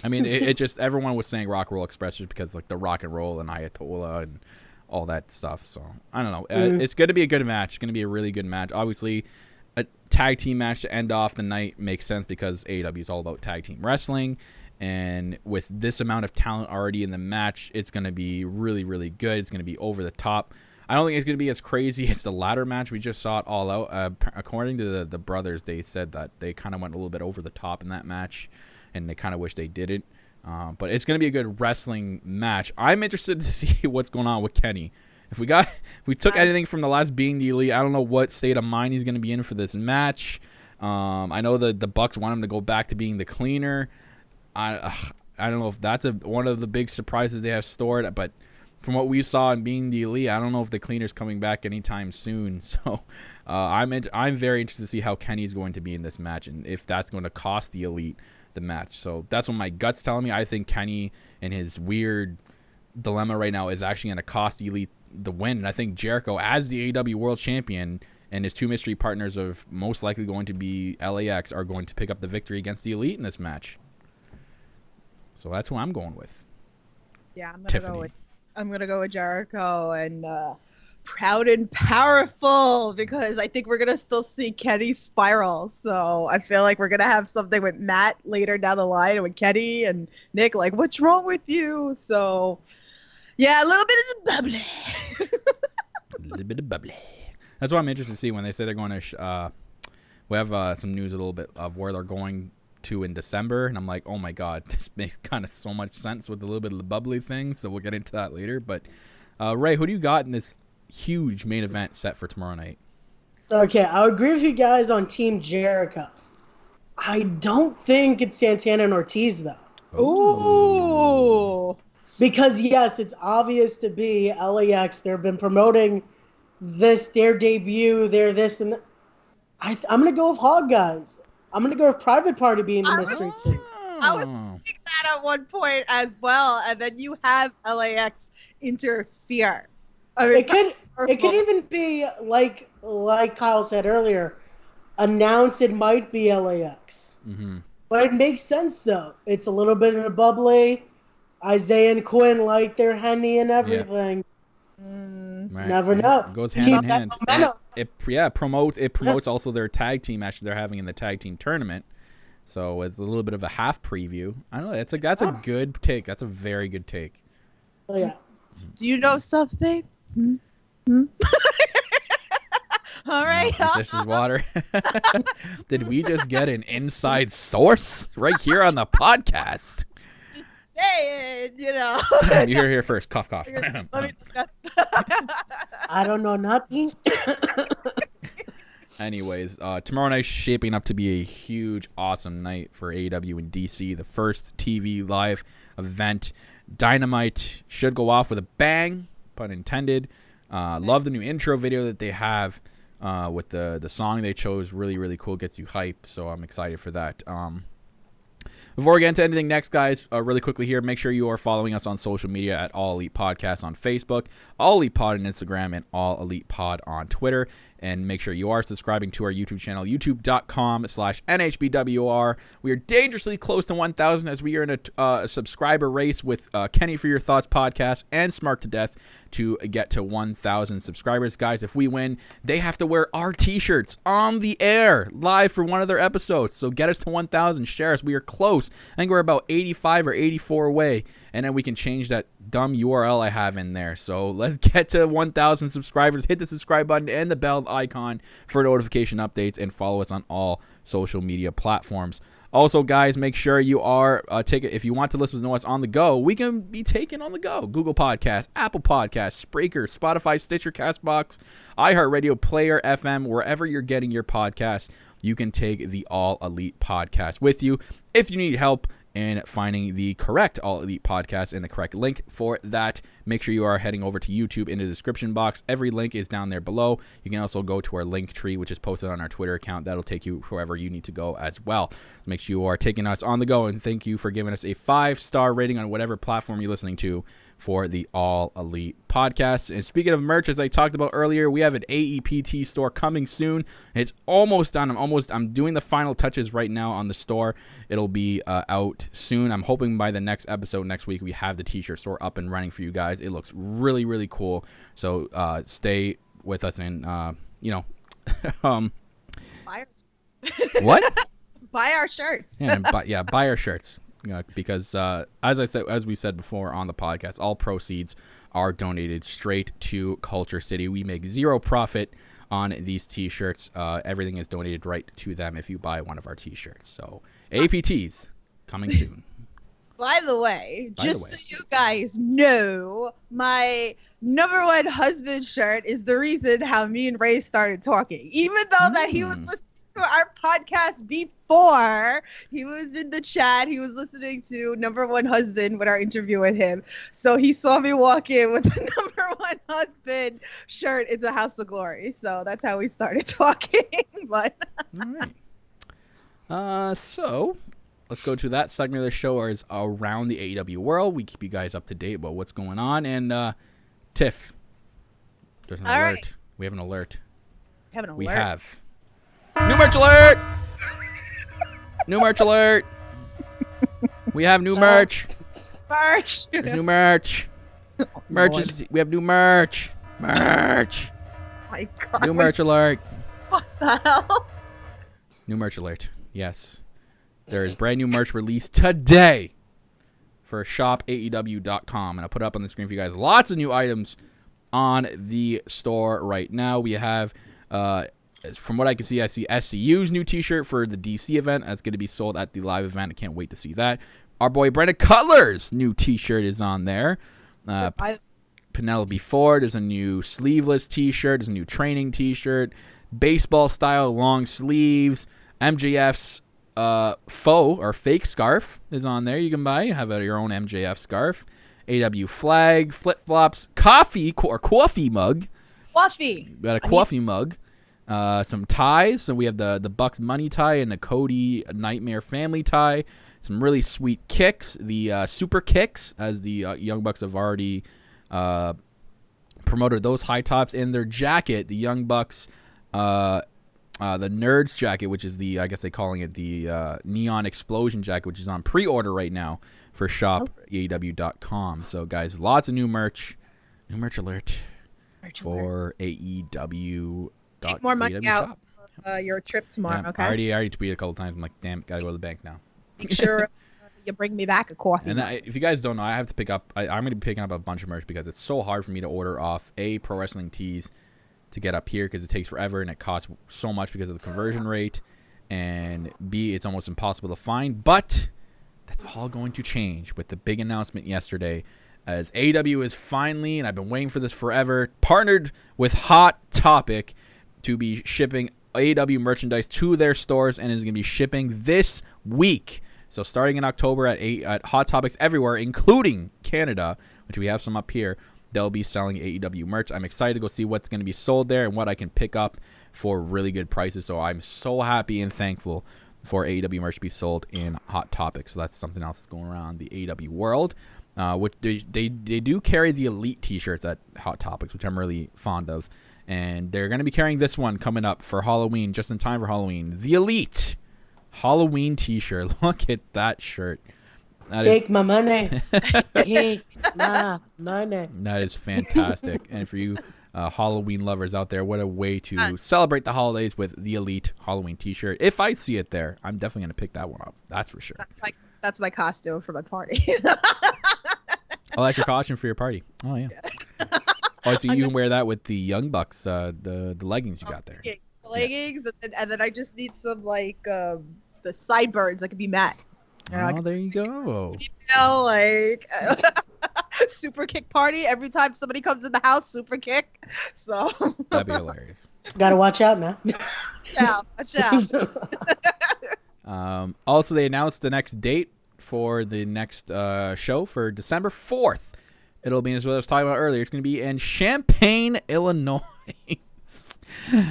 I mean, it just everyone was saying Rock and Roll Express just because like the Rock and Roll and Ayatollah and all that stuff. So I don't know. It's going to be a good match. It's going to be a really good match. Obviously, a tag team match to end off the night makes sense because AEW is all about tag team wrestling. And with this amount of talent already in the match, it's going to be really, really good. It's going to be over the top. I don't think it's going to be as crazy as the ladder match. We just saw it all out. According to the brothers, they said that they kind of went a little bit over the top in that match, and they kind of wish they didn't. But it's going to be a good wrestling match. I'm interested to see what's going on with Kenny. If we took anything from the last Being the Elite, I don't know what state of mind he's going to be in for this match. I know the Bucks want him to go back to being the cleaner. I don't know if that's one of the big surprises they have stored, but from what we saw in Being the Elite, I don't know if the cleaner's coming back anytime soon. So I'm very interested to see how Kenny's going to be in this match and if that's going to cost the Elite the match. So that's what my gut's telling me. I think Kenny and his weird dilemma right now is actually going to cost the Elite the win. And I think Jericho, as the AEW World Champion, and his two mystery partners of most likely going to be LAX are going to pick up the victory against the Elite in this match. So that's who I'm going with. Yeah, I'm gonna go with Jericho and Proud and Powerful because I think we're gonna still see Kenny spiral. So I feel like we're gonna have something with Matt later down the line and with Kenny and Nick, like, what's wrong with you? So yeah, a little bit of the bubbly. A little bit of bubbly. That's what I'm interested to see when they say they're going to. We have some news a little bit of where they're going to in December, and I'm like, oh my God, this makes kind of so much sense with a little bit of the bubbly thing. So we'll get into that later. But Ray, who do you got in this huge main event set for tomorrow night? Okay, I agree with you guys on Team Jericho. I don't think it's Santana and Ortiz though. Ooh. Because yes, it's obvious to be LAX. They've been promoting their debut, this and that. I'm gonna go with Hog Guys. I'm going to go with Private Party being the mystery team. I would think that at one point as well, and then you have LAX interfere. I mean, it could even be, like Kyle said earlier, announced it might be LAX. Mm-hmm. But it makes sense, though. It's a little bit of a bubbly. Isaiah and Quinn like their Henny and everything. Right. Never know. It goes hand in hand. It promotes also their tag team match they're having in the tag team tournament. So it's a little bit of a half preview. I don't know. That's a good take. That's a very good take. Oh, yeah. Do you know something? All right. This is water. Did we just get an inside source right here on the podcast? Saying, you know. You hear here first. Cough, cough. I don't know nothing. Anyways, tomorrow night's shaping up to be a huge, awesome night for AEW and DC. The first TV live event. Dynamite should go off with a bang, pun intended. Love the new intro video that they have with the song they chose. Really, really cool. Gets you hyped, so I'm excited for that. Before we get into anything next, guys, really quickly here, make sure you are following us on social media at All Elite Podcast on Facebook, All Elite Pod on Instagram, and All Elite Pod on Twitter. And make sure you are subscribing to our YouTube channel, youtube.com/NHBWR. We are dangerously close to 1,000 as we are in a subscriber race with Kenny for Your Thoughts podcast and Smart to Death to get to 1,000 subscribers. Guys, if we win, they have to wear our t-shirts on the air live for one of their episodes. So get us to 1,000. Share us. We are close. I think we're about 85 or 84 away. And then we can change that dumb URL I have in there. So let's get to 1,000 subscribers. Hit the subscribe button and the bell icon for notification updates, and follow us on all social media platforms. Also, guys, make sure you are if you want to listen to us on the go, we can be taken on the go. Google Podcasts, Apple Podcasts, Spreaker, Spotify, Stitcher, Castbox, iHeartRadio, Player FM, wherever you're getting your podcast, you can take the All Elite Podcast with you. If you need help in finding the correct All Elite Podcast and the correct link for that, make sure you are heading over to YouTube in the description box. Every link is down there below. You can also go to our link tree, which is posted on our Twitter account. That'll take you wherever you need to go as well. Make sure you are taking us on the go, and thank you for giving us a 5-star rating on whatever platform you're listening to for the All Elite Podcast. And speaking of merch, as I talked about earlier, we have an AEPT store coming soon. It's almost done. I'm doing the final touches right now on the store. It'll be out soon. I'm hoping by the next episode next week we have the t-shirt store up and running for you guys. It looks really, really cool. So stay with us and Buy what? Buy our shirts. Buy our shirts. Because as we said before on the podcast, all proceeds are donated straight to Culture City. We make zero profit on these t-shirts. Everything is donated right to them if you buy one of our t-shirts. So APTs coming soon. By the way, so you guys know, my #1 husband shirt is the reason how me and Ray started talking. Even though that he was listening to our podcast before, he was in the chat, he was listening to #1 husband with our interview with him. So he saw me walk in with the #1 husband shirt into House of Glory. So that's how we started talking. But all right. So let's go to that segment of the show, is around the AEW world. We keep you guys up to date about what's going on. And Tiff, there's an alert. Right. We have an alert. We have new merch alert. New merch alert. We have new merch. Merch. There's new merch. We have new merch. Merch. Oh my God. New merch alert. What the hell? New merch alert. Yes. There is brand new merch released today for shopaew.com. And I'll put it up on the screen for you guys. Lots of new items on the store right now. We have, from what I can see, I see SCU's new t-shirt for the DC event. That's going to be sold at the live event. I can't wait to see that. Our boy Brandon Cutler's new t-shirt is on there. Penelope Ford. There's a new sleeveless t-shirt. There's a new training t-shirt. Baseball style long sleeves. MJF's faux or fake scarf is on there. You can buy. You have your own MJF scarf. AW flag, flip-flops, coffee mug. Coffee. We got a coffee mug. Some ties. So we have the Bucks money tie and the Cody Nightmare family tie. Some really sweet kicks. The super kicks, as the Young Bucks have already promoted those high tops. And their jacket, the Young Bucks, the Nerds jacket, which is I guess they're calling it the Neon Explosion jacket, which is on pre-order right now for shopaew.com. So, guys, lots of new merch. New merch alert for AEW. Take more money out your trip tomorrow, yeah, okay? I already tweeted a couple times. I'm like, damn, gotta go to the bank now. Make sure you bring me back a coffee. And if you guys don't know, I have to pick up. I'm going to be picking up a bunch of merch because it's so hard for me to order off Pro Wrestling Tees to get up here because it takes forever and it costs so much because of the conversion rate, and B, it's almost impossible to find. But that's all going to change with the big announcement yesterday, as AEW is finally, and I've been waiting for this forever, partnered with Hot Topic to be shipping AEW merchandise to their stores, and is going to be shipping this week. So starting in October at Hot Topics everywhere, including Canada, which we have some up here, they'll be selling AEW merch. I'm excited to go see what's going to be sold there and what I can pick up for really good prices. So I'm so happy and thankful for AEW merch to be sold in Hot Topics. So that's something else that's going around the AEW world. Which they do carry the Elite t-shirts at Hot Topics, which I'm really fond of. And they're going to be carrying this one coming up for Halloween, just in time for Halloween. The Elite Halloween t-shirt. Look at that shirt. Take my money. Take my money. That is fantastic. And for you Halloween lovers out there, what a way to celebrate the holidays with the Elite Halloween t-shirt. If I see it there, I'm definitely going to pick that one up. That's for sure. That's my costume for my party. Oh, that's your costume for your party. Oh, yeah. Oh, so you can wear that with the Young Bucks, the leggings you got there. The leggings, and then I just need some, like, the sideburns that could be matte. Oh, there you go. You know, like, super kick party. Every time somebody comes in the house, super kick. So that'd be hilarious. Gotta watch out now. Yeah, watch out. Also, they announced the next date for the next show for December 4th. It'll be, as I was talking about earlier, it's going to be in Champaign, Illinois.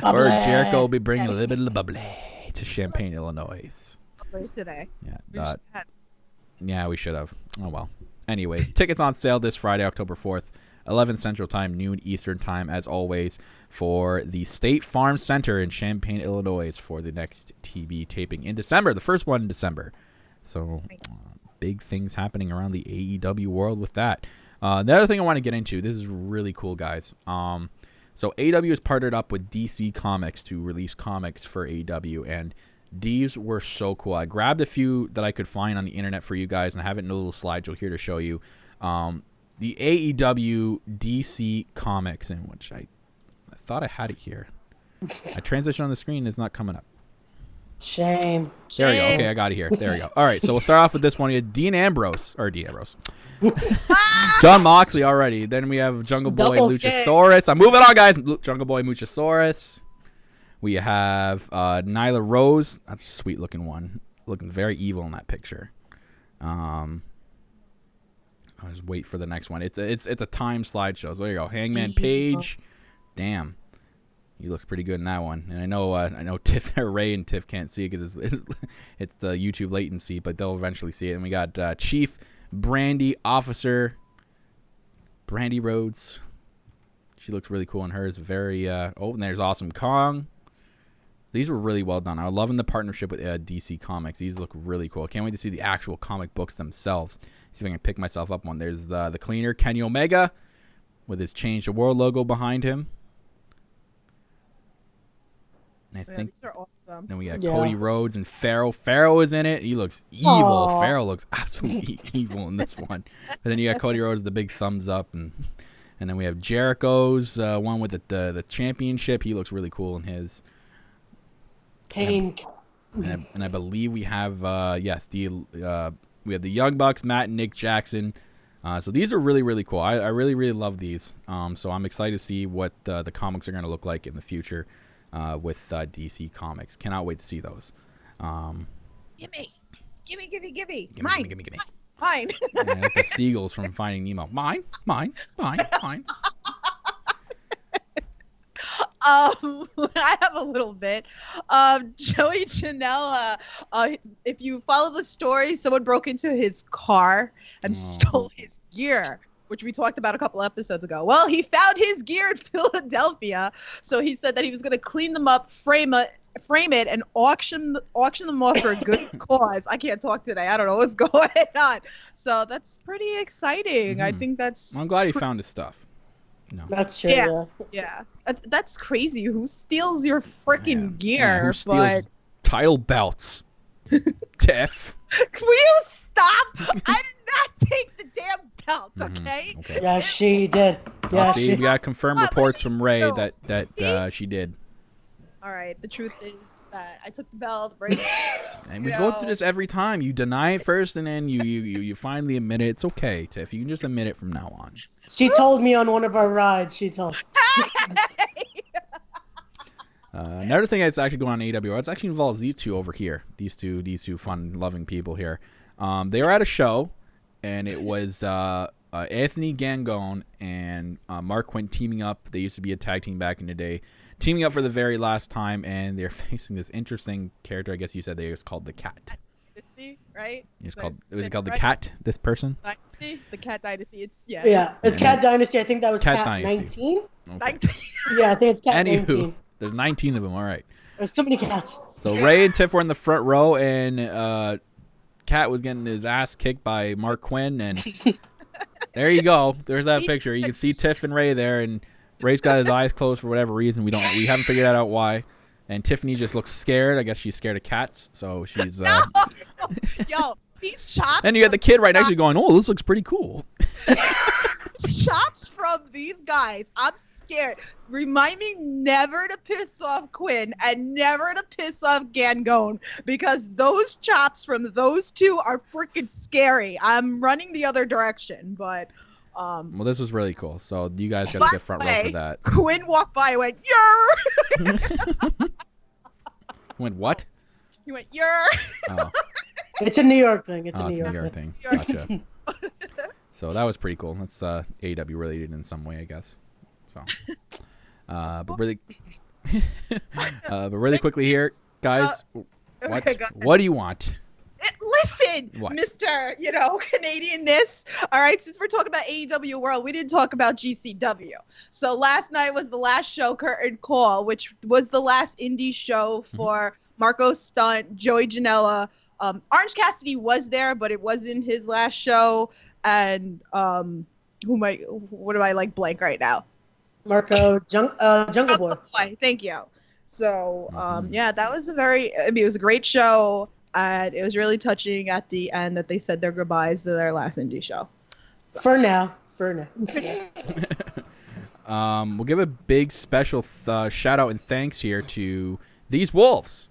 Where Jericho will be bringing a little bit of the bubbly to Champaign, Illinois. Today. Yeah, yeah, we should have. Oh, well. Anyways, tickets on sale this Friday, October 4th, 11 Central Time, noon Eastern Time, as always, for the State Farm Center in Champaign, Illinois, for the next TV taping in December, the first one in December. So, big things happening around the AEW world with that. The other thing I want to get into, this is really cool, guys. So AEW has partnered up with DC Comics to release comics for AEW, and these were so cool. I grabbed a few that I could find on the internet for you guys, and I have it in a little slideshow here to show you. The AEW DC Comics, in which I thought I had it here. I transition on the screen, it's not coming up. Shame. There we go. Okay, I got it here. There we go. All right, so we'll start off with this one. We had Dean Ambrose. Jon Moxley already. Then we have Jungle Boy Luchasaurus. I'm moving on, guys. Jungle Boy Luchasaurus. We have Nyla Rose. That's a sweet looking one. Looking very evil in that picture. I'll just wait for the next one. It's a time slideshow. So there you go. Hangman Page. Damn. He looks pretty good in that one. And I know Tiff, Ray and Tiff can't see it because it's the YouTube latency, but they'll eventually see it. And we got Chief Brandy Officer Brandy Rhodes. She looks really cool in hers. Very and there's Awesome Kong. These were really well done. I'm loving the partnership with DC Comics. These look really cool. I can't wait to see the actual comic books themselves. See if I can pick myself up one. There's the cleaner, Kenny Omega, with his Change the World logo behind him. And I think these are awesome. Then we got Cody Rhodes and Pharaoh. Pharaoh is in it. He looks evil. Aww. Pharaoh looks absolutely evil in this one. But then you got Cody Rhodes, the big thumbs up, and then we have Jericho's one with the championship. He looks really cool in his. Pink. And I believe we have we have the Young Bucks, Matt and Nick Jackson. So these are really, really cool. I really, really love these. So I'm excited to see what the comics are going to look like in the future. With DC Comics. Cannot wait to see those. Gimme. Mine. Mine. Like the seagulls from Finding Nemo. Mine. I have a little bit. Joey Janela, if you follow the story, someone broke into his car and stole his gear, which we talked about a couple episodes ago. Well, he found his gear in Philadelphia, so he said that he was going to clean them up, frame it, and auction them off for a good cause. I can't talk today. I don't know what's going on. So that's pretty exciting. I think that's... I'm glad he found his stuff. No. That's true. Yeah. That's crazy. Who steals your freaking gear? Who steals title belts? Tiff. Will you stop? I did not take the damn belt, okay? Okay. Yeah, she did. Yeah, see, we got confirmed reports from Ray that she did. All right. The truth is that I took the belt, right? And we go through this every time. You deny it first, and then you finally admit it. It's okay, Tiff. You can just admit it from now on. She told me on one of our rides. She told. Another thing that's actually going on in AEW, it actually involves these two over here. These two fun-loving people here. They were at a show, and it was Anthony Gangone and Mark Quinn teaming up. They used to be a tag team back in the day, teaming up for the very last time, and they're facing this interesting character. I guess you said they was called the Cat. Right? Was it called the Cat? This person? Dynasty? The Cat Dynasty. It's Cat Dynasty. I think that was Cat Cat Dynasty. 19. Okay. Yeah, I think it's Cat Anywho, 19. there's 19 of them. All right. There's too many cats. So Ray and Tiff were in the front row, and Cat was getting his ass kicked by Mark Quinn, and there you go. There's that picture. You can see Tiff and Ray there, and Ray's got his eyes closed for whatever reason. We haven't figured that out why. And Tiffany just looks scared. I guess she's scared of cats, so she's. Yo, these chops. And you got the kid right next to you going, "Oh, this looks pretty cool." Chops from these guys. I'm scared. Remind me never to piss off Quinn and never to piss off Gangone, because those chops from those two are freaking scary. I'm running the other direction, but. Well, this was really cool. So you guys got to get front row for that. Quinn walked by and went, "Yer." Went what? He went, "Yer." Oh. It's a New York thing. It's a New York thing. Gotcha. So that was pretty cool. That's AEW related in some way, I guess. So, but really quickly here, guys. What do you want? Listen, what? Mr. Canadianness. All right, since we're talking about AEW World, we didn't talk about GCW. So last night was the last show, Curtain Call, which was the last indie show for Marco Stunt, Joey Janela. Orange Cassidy was there, but it wasn't his last show. And what am I like blank right now? Marco Jungle Boy. Thank you. So yeah, that was it was a great show. And it was really touching at the end that they said their goodbyes to their last indie show. So. For now. We'll give a big special shout out and thanks here to These Wolves.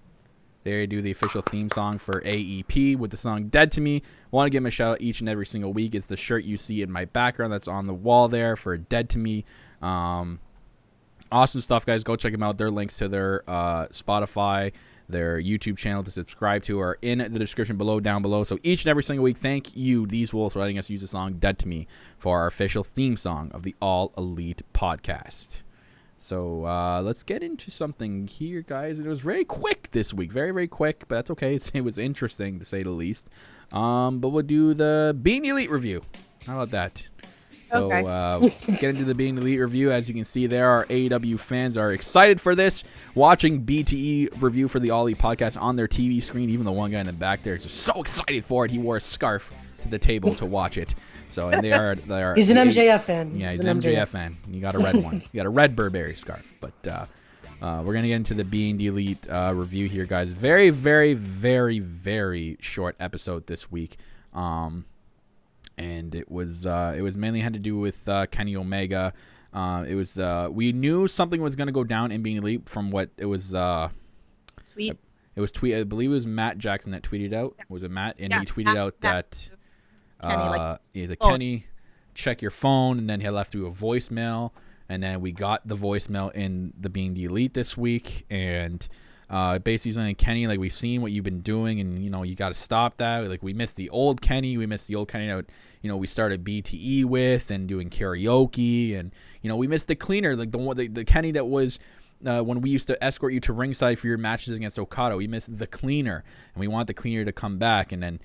They do the official theme song for AEP with the song Dead to Me. Want to give them a shout out each and every single week. It's the shirt you see in my background that's on the wall there for Dead to Me. Awesome stuff, guys. Go check them out. Their links to their Spotify, their YouTube channel to subscribe to are in the description down below. So each and every single week, thank you, These Wolves, for letting us use the song Dead to Me for our official theme song of the All Elite podcast. So let's get into something here, guys. And it was very quick this week. Very, very quick, but that's okay. It was interesting, to say the least. But we'll do the Being Elite review. How about that? So let's get into the Being Elite review. As you can see there, our AEW fans are excited for this, watching BTE review for the All Elite podcast on their TV screen. Even the one guy in the back there is just so excited for it. He wore a scarf to the table to watch it. So, and they are He's an MJF fan. Yeah, he's an MJF fan. You got a red one. You got a red Burberry scarf. But we're going to get into the Being Elite review here, guys. Very, very, very, very short episode this week. And it was mainly had to do with Kenny Omega. It was we knew something was going to go down in Being Elite from what it was. Tweets. It was tweet. I believe it was Matt Jackson that tweeted out. Was it Matt? And he tweeted out that he's like, Kenny, check your phone, and then he left through a voicemail, and then we got the voicemail in the Being the Elite this week, and basically saying, Kenny, like, we've seen what you've been doing, and you got to stop that. Like, we miss the old Kenny. We miss the old Kenny that we started BTE with and doing karaoke, and we miss the cleaner, like the Kenny that was when we used to escort you to ringside for your matches against Okada. We miss the cleaner, and we want the cleaner to come back. And then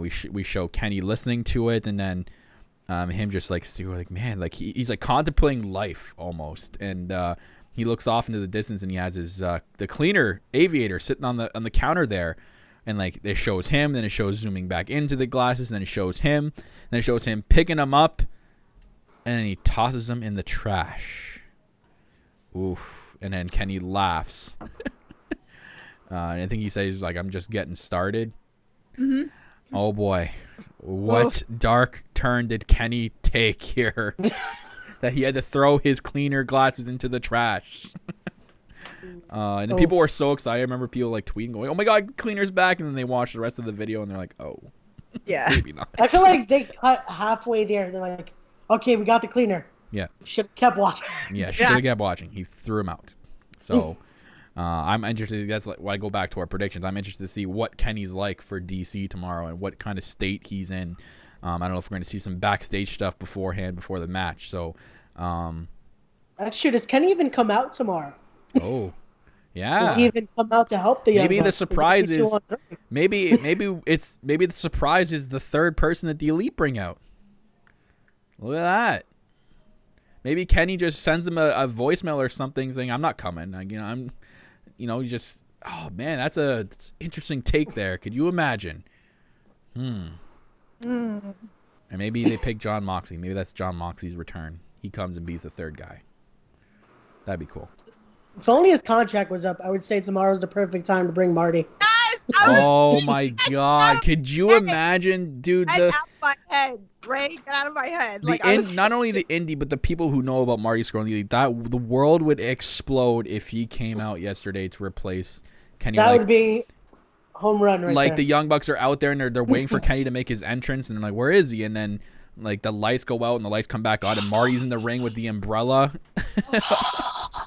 we show Kenny listening to it, and then him just like man, like he's like contemplating life almost, and he looks off into the distance, and he has his the cleaner aviator sitting on the counter there, and like it shows him, then it shows zooming back into the glasses, then it shows him, then it shows him picking them up, and then he tosses them in the trash. Oof. And then Kenny laughs. And I think he says, like, I'm just getting started. Mm-hmm. Oh boy. What dark turn did Kenny take here? That he had to throw his cleaner glasses into the trash. And then people were so excited. I remember people like tweeting going, "Oh my god, cleaner's back." And then they watched the rest of the video and they're like, "Oh, yeah, maybe not." I feel like they cut halfway there. They're like, "Okay, we got the cleaner." Yeah. Should have kept watching. Yeah, should have kept watching. He threw him out. So I'm interested. That's like why I go back to our predictions. I'm interested to see what Kenny's like for DC tomorrow and what kind of state he's in. I don't know if we're going to see some backstage stuff beforehand before the match. So, shoot, does Kenny even come out tomorrow? Oh, yeah. Does he even come out to help the young Maybe the bucks? surprise is maybe the surprise is the third person that the Elite bring out. Look at that. Maybe Kenny just sends him a voicemail or something saying, "I'm not coming." Oh man, that's a interesting take there. Could you imagine? And maybe they pick Jon Moxley. Maybe that's Jon Moxley's return. He comes and beats the third guy. That'd be cool. If only his contract was up, I would say tomorrow's the perfect time to bring Marty. Oh my god. Could you imagine, dude? Get out of my head, Ray. Get out of my head. Not only the indie, but the people who know about Marty Scurll, the world would explode if he came out yesterday to replace Kenny. That would be home run right like there. the Young Bucks are out there and they're waiting for Kenny to make his entrance, and they're like, "Where is he?" And then like the lights go out and the lights come back on, and Marty's in the ring with the umbrella.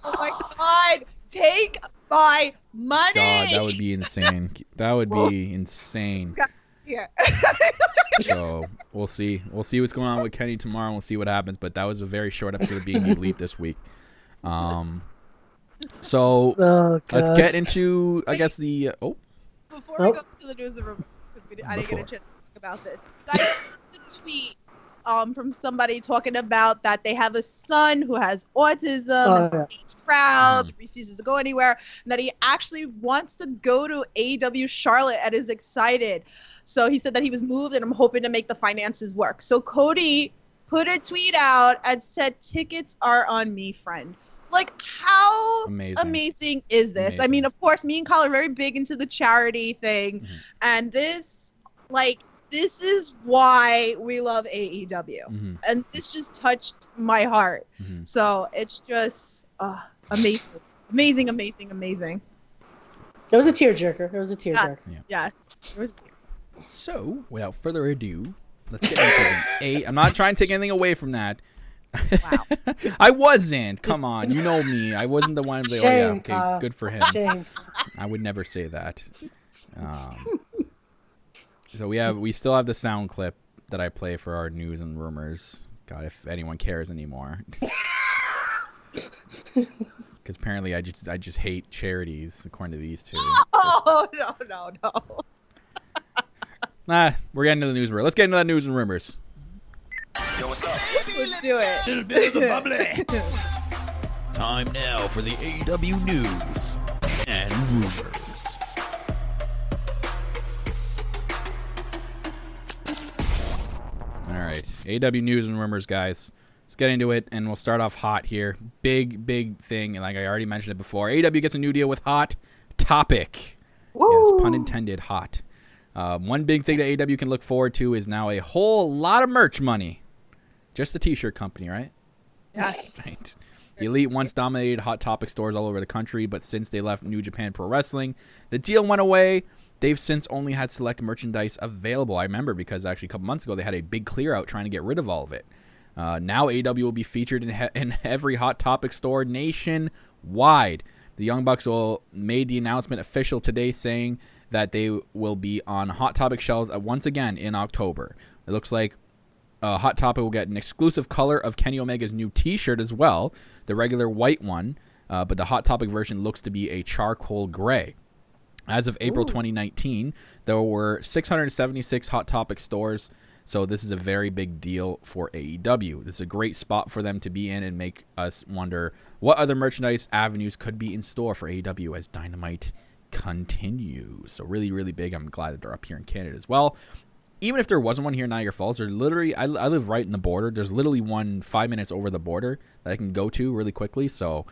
Oh my god! Take my money. God, that would be insane. That would be insane. Yeah. So we'll see. We'll see what's going on with Kenny tomorrow. And we'll see what happens. But that was a very short episode of Being the Elite this week. So let's get into, I guess, the Before we go to the news room, because I didn't get a chance to talk about this. You guys, there's a tweet from somebody talking about that they have a son who has autism, and hates crowds, refuses to go anywhere, and that he actually wants to go to AEW Charlotte and is excited. So he said that he was moved, and I'm hoping to make the finances work. So Cody put a tweet out and said, "Tickets are on me, friend." Like, how amazing is this? Amazing. I mean, of course, me and Kyle are very big into the charity thing, and this is why we love AEW. And this just touched my heart. So it's just amazing. Amazing, amazing, amazing. It was a tearjerker. It was a tearjerker. Yes. So, without further ado, let's get into the I'm not trying to take anything away from that. Wow. I wasn't. Come on. You know me. I wasn't the one to say, "Oh, yeah, okay, good for him." Shame. I would never say that. So we still have the sound clip that I play for our news and rumors. God, if anyone cares anymore. Because apparently I just hate charities, according to these two. Oh, no. Nah, we're getting to the news. Let's get into that news and rumors. Yo, what's up? Let's do it. Little bit of the bubbly. Time now for the AEW news and rumors. All right, AEW news and rumors, guys. Let's get into it, and we'll start off hot here. Big thing, and like I already mentioned it before, AEW gets a new deal with Hot Topic. Woo! Yes, pun intended, hot. One big thing that AEW can look forward to is now a whole lot of merch money. Just the t-shirt company, right? Yes. Right. The Elite once dominated Hot Topic stores all over the country, but since they left New Japan Pro Wrestling, the deal went away. They've since only had select merchandise available. I remember because actually a couple months ago they had a big clear out trying to get rid of all of it. Now AEW will be featured in every Hot Topic store nationwide. The Young Bucks made the announcement official today, saying that they will be on Hot Topic shelves once again in October. It looks like Hot Topic will get an exclusive color of Kenny Omega's new t-shirt as well, the regular white one, but the Hot Topic version looks to be a charcoal gray. As of April 2019, there were 676 Hot Topic stores, so this is a very big deal for AEW. This is a great spot for them to be in and make us wonder what other merchandise avenues could be in store for AEW as Dynamite continues. So really, really big. I'm glad that they're up here in Canada as well. Even if there wasn't one here in Niagara Falls, there literally, I live right in the border. There's literally one 5 minutes over the border that I can go to really quickly. So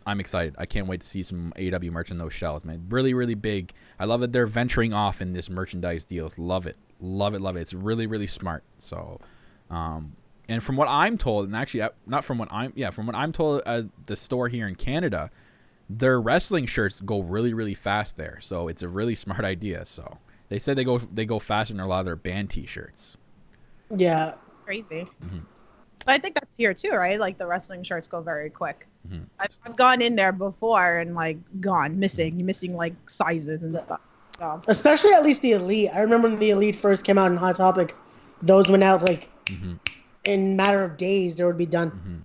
I'm excited. I can't wait to see some AEW merch in those shelves, man. Really, really big. I love that they're venturing off in this merchandise deals. Love it. Love it, love it. It's really, really smart. So, and from what I'm told, and actually, from what I'm told, the store here in Canada, their wrestling shirts go really, really fast there. So it's a really smart idea. So they said they go faster than a lot of their band T-shirts. Yeah. Crazy. Mm-hmm. But I think that's here too, right? Like the wrestling shirts go very quick. Mm-hmm. I've gone in there before and like missing like sizes and stuff. So. Especially at least the Elite. I remember when the Elite first came out in Hot Topic, those went out like in a matter of days. They would be done. Mm-hmm.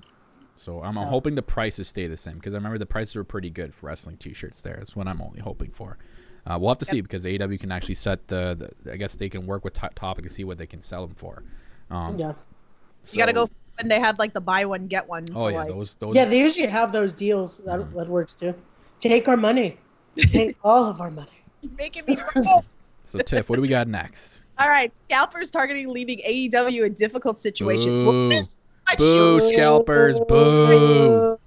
So I'm hoping the prices stay the same because I remember the prices were pretty good for wrestling T-shirts there. That's what I'm only hoping for. We'll have to see because AEW can actually set the I guess they can work with Topic to see what they can sell them for. Yeah. So, you got to go when they have like the buy one get one. Oh yeah, like, those. Yeah, they usually have those deals. That works too. Take our money. Take all of our money. You're making me broke. So Tiff, what do we got next? All right, scalpers targeting leaving AEW in difficult situations. Boo. Well, this Boo, scalpers, boo.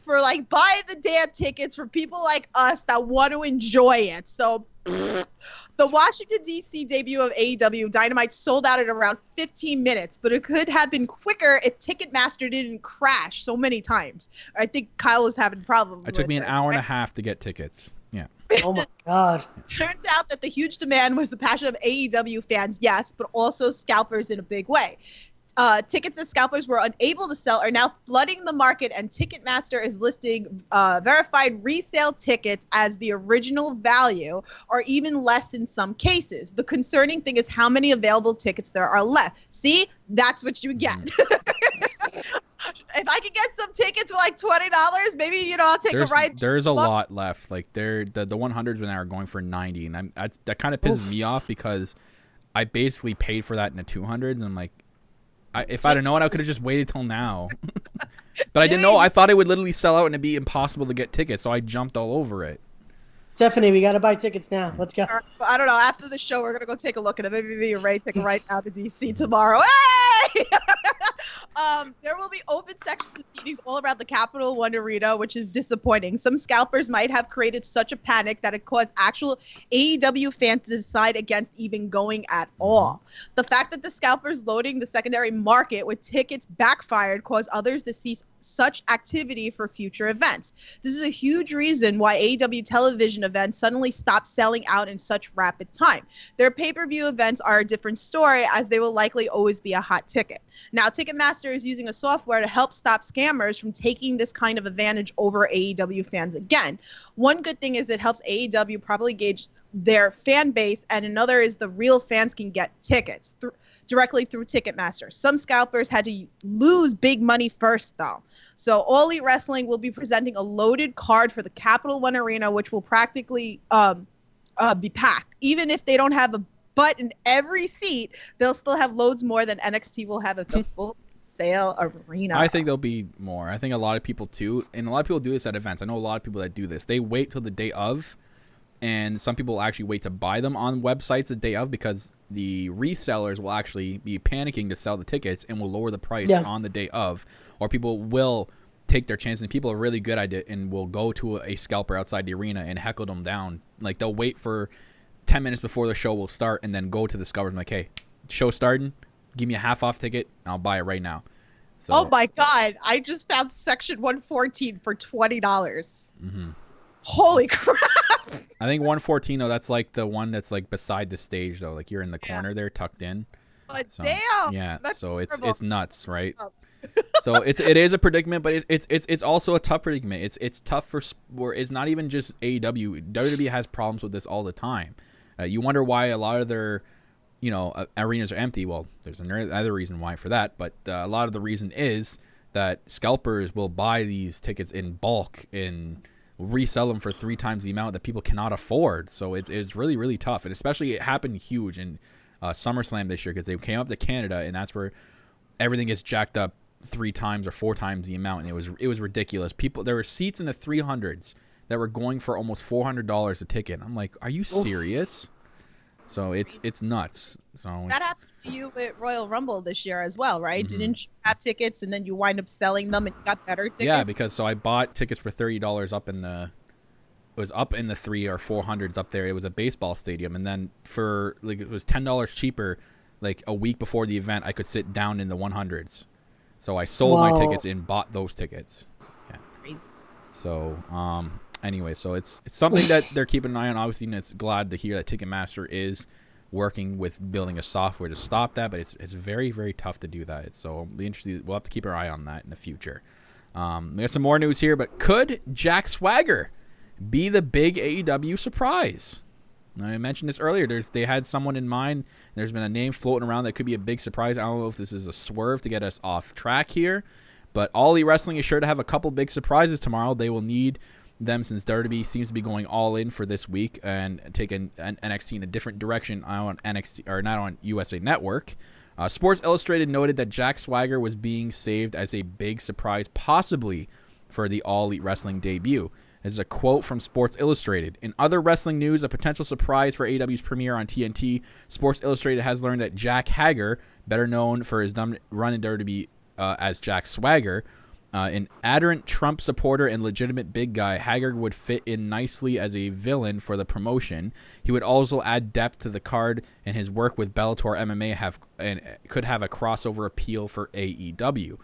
For like buy the damn tickets for people like us that want to enjoy it. So the Washington DC debut of AEW Dynamite sold out in around 15 minutes, but it could have been quicker if Ticketmaster didn't crash so many times. I think Kyle was having problems. It took me an hour and a half to get tickets. Yeah. Oh my God. Turns out that the huge demand was the passion of AEW fans, yes, but also scalpers in a big way. Tickets that scalpers were unable to sell are now flooding the market, and Ticketmaster is listing verified resale tickets as the original value, or even less in some cases. The concerning thing is how many available tickets there are left. See, that's what you get. If I could get some tickets for like $20, maybe I'll take a ride. There's a lot left. Like the 100s now are going for $90, and that kind of pisses me off because I basically paid for that in the 200s, and I'm like. If I'd have known, I could have just waited till now. But I didn't know. I thought it would literally sell out and it'd be impossible to get tickets, so I jumped all over it. Stephanie, we got to buy tickets now. Let's go. I don't know. After the show, we're going to go take a look at it. Maybe you're ready to take a ride out to DC tomorrow. Hey! There will be open sections of seatings all around the Capital One Arena, which is disappointing. Some scalpers might have created such a panic that it caused actual AEW fans to decide against even going at all. The fact that the scalpers loading the secondary market with tickets backfired caused others to cease such activity for future events. This is a huge reason why AEW television events suddenly stopped selling out in such rapid time. Their pay-per-view events are a different story, as they will likely always be a hot ticket. Now, Ticketmaster is using a software to help stop scammers from taking this kind of advantage over AEW fans again. One good thing is it helps AEW properly gauge their fan base, and another is the real fans can get tickets directly through Ticketmaster. Some scalpers had to lose big money first, though. So All Elite Wrestling will be presenting a loaded card for the Capital One Arena, which will practically be packed. Even if they don't have a butt in every seat, they'll still have loads more than NXT will have at the full sale arena. I think there'll be more. I think a lot of people too, and a lot of people do this at events. I know a lot of people that do this. They wait till the day of, and some people actually wait to buy them on websites the day of because the resellers will actually be panicking to sell the tickets and will lower the price on the day of, or people will take their chances, and people are really good at it and will go to a scalper outside the arena and heckle them down. Like they'll wait for 10 minutes before the show will start and then go to the scalper and like, hey, show starting, give me a half off ticket, and I'll buy it right now. So, oh my God, I just found section 114 for $20. Mm-hmm. Holy crap. I think 114 though, that's like the one that's like beside the stage though, like you're in the corner there tucked in. But so, damn. Yeah, that's so terrible. it's nuts, right? So it is a predicament, but it's also a tough predicament. It's tough for where it's not even just AEW. WWE has problems with this all the time. You wonder why a lot of their arenas are empty. Well, there's another reason why for that, but a lot of the reason is that scalpers will buy these tickets in bulk and resell them for 3 times the amount that people cannot afford. So it's really, really tough. And especially it happened huge in SummerSlam this year because they came up to Canada, and that's where everything gets jacked up 3 times or 4 times the amount. And it was ridiculous. There were seats in the 300s that were going for almost $400 a ticket. I'm like, are you serious? So it's nuts. So that happened to you with Royal Rumble this year as well, right? Mm-hmm. Didn't you have tickets and then you wind up selling them and you got better tickets? Yeah, because so I bought tickets for $30 up in the. It was up in the 300 or 400s up there. It was a baseball stadium, and then for like it was $10 cheaper. Like a week before the event, I could sit down in the 100s. So I sold my tickets and bought those tickets. Yeah. Crazy. So anyway, so it's something that they're keeping an eye on. Obviously, and it's glad to hear that Ticketmaster is working with building a software to stop that, but it's very, very tough to do that. So it'll be interesting. We'll have to keep our eye on that in the future. We got some more news here, but could Jack Swagger be the big AEW surprise? I mentioned this earlier. They had someone in mind. There's been a name floating around that could be a big surprise. I don't know if this is a swerve to get us off track here, but All Elite Wrestling is sure to have a couple big surprises tomorrow. They will need them since WWE seems to be going all in for this week and taking NXT in a different direction on NXT or not on USA Network. Sports Illustrated noted that Jack Swagger was being saved as a big surprise, possibly for the All Elite Wrestling debut. This is a quote from Sports Illustrated. In other wrestling news, a potential surprise for AEW's premiere on TNT, Sports Illustrated has learned that Jack Hager, better known for his run in WWE as Jack Swagger, an adherent Trump supporter and legitimate big guy, Hager would fit in nicely as a villain for the promotion. He would also add depth to the card, and his work with Bellator MMA could have a crossover appeal for AEW.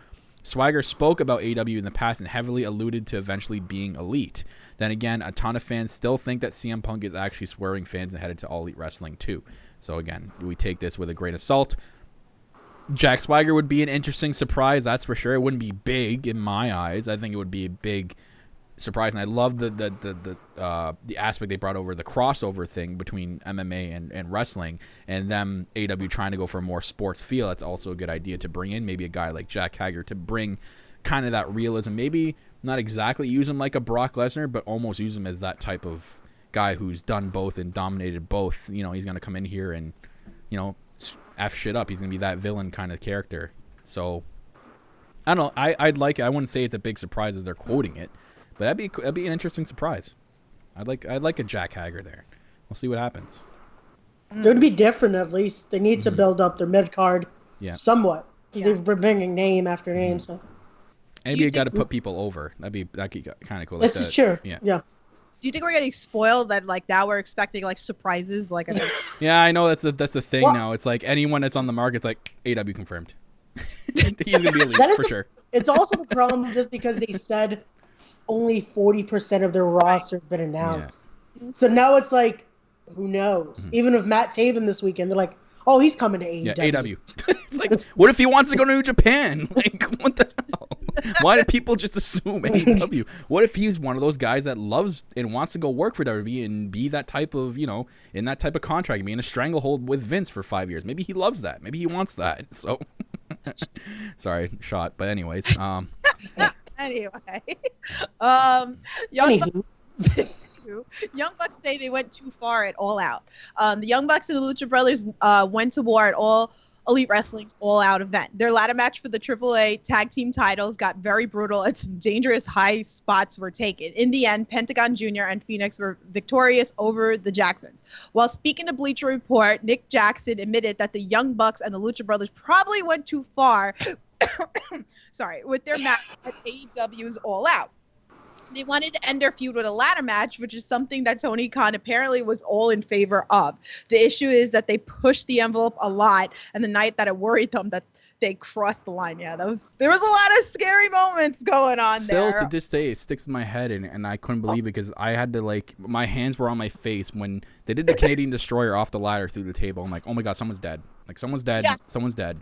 Swagger spoke about AEW in the past and heavily alluded to eventually being elite. Then again, a ton of fans still think that CM Punk is actually swerving fans and headed to All Elite Wrestling too. So again, we take this with a grain of salt. Jack Swagger would be an interesting surprise, that's for sure. It wouldn't be big in my eyes. I think it would be a big surprise, and I love the aspect they brought over, the crossover thing between MMA and wrestling, and them AEW trying to go for a more sports feel. That's also a good idea to bring in maybe a guy like Jack Hager to bring kind of that realism. Maybe not exactly use him like a Brock Lesnar, but almost use him as that type of guy who's done both and dominated both. You know, he's going to come in here and, you know, F shit up. He's going to be that villain kind of character. So, I don't know. I'd like it. I wouldn't say it's a big surprise as they're quoting it, but that'd be an interesting surprise. I'd like a Jack Hager there. We'll see what happens. It would be different at least. They need to build up their mid card somewhat. They've been bringing name after name, so maybe you got to put people over. That'd be kind of cool. This is true. Yeah. Do you think we're getting spoiled that like now we're expecting like surprises like? Yeah, I know that's the thing now. It's like anyone that's on the market, it's like AEW confirmed. He's gonna be elite for sure. It's also the problem just because they said only 40% of their roster has been announced. Yeah. So now it's like, who knows? Mm-hmm. Even with Matt Taven this weekend, they're like, oh, he's coming to AEW. Yeah, AEW. It's like, what if he wants to go to New Japan? Like, what the hell? Why do people just assume AEW? What if he's one of those guys that loves and wants to go work for WWE and be that type of, you know, in that type of contract, be in a stranglehold with Vince for 5 years? Maybe he loves that. Maybe he wants that. So, sorry, shot. But anyways, Anyway, Young Bucks say they went too far at All Out. The Young Bucks and the Lucha Brothers went to war at All Elite Wrestling's All Out event. Their ladder match for the AAA tag team titles got very brutal and some dangerous high spots were taken. In the end, Pentagon Jr. and Phoenix were victorious over the Jacksons. While speaking to Bleacher Report, Nick Jackson admitted that the Young Bucks and the Lucha Brothers probably went too far with their match at AEW's All Out. They wanted to end their feud with a ladder match, which is something that Tony Khan apparently was all in favor of. The issue is that they pushed the envelope a lot, and the night that it worried them that they crossed the line. Yeah, there was a lot of scary moments going on there. Still to this day, it sticks in my head, and I couldn't believe it because I had to, my hands were on my face when they did the Canadian Destroyer off the ladder through the table. I'm like, oh my God, someone's dead. Like, someone's dead. Yeah. Someone's dead.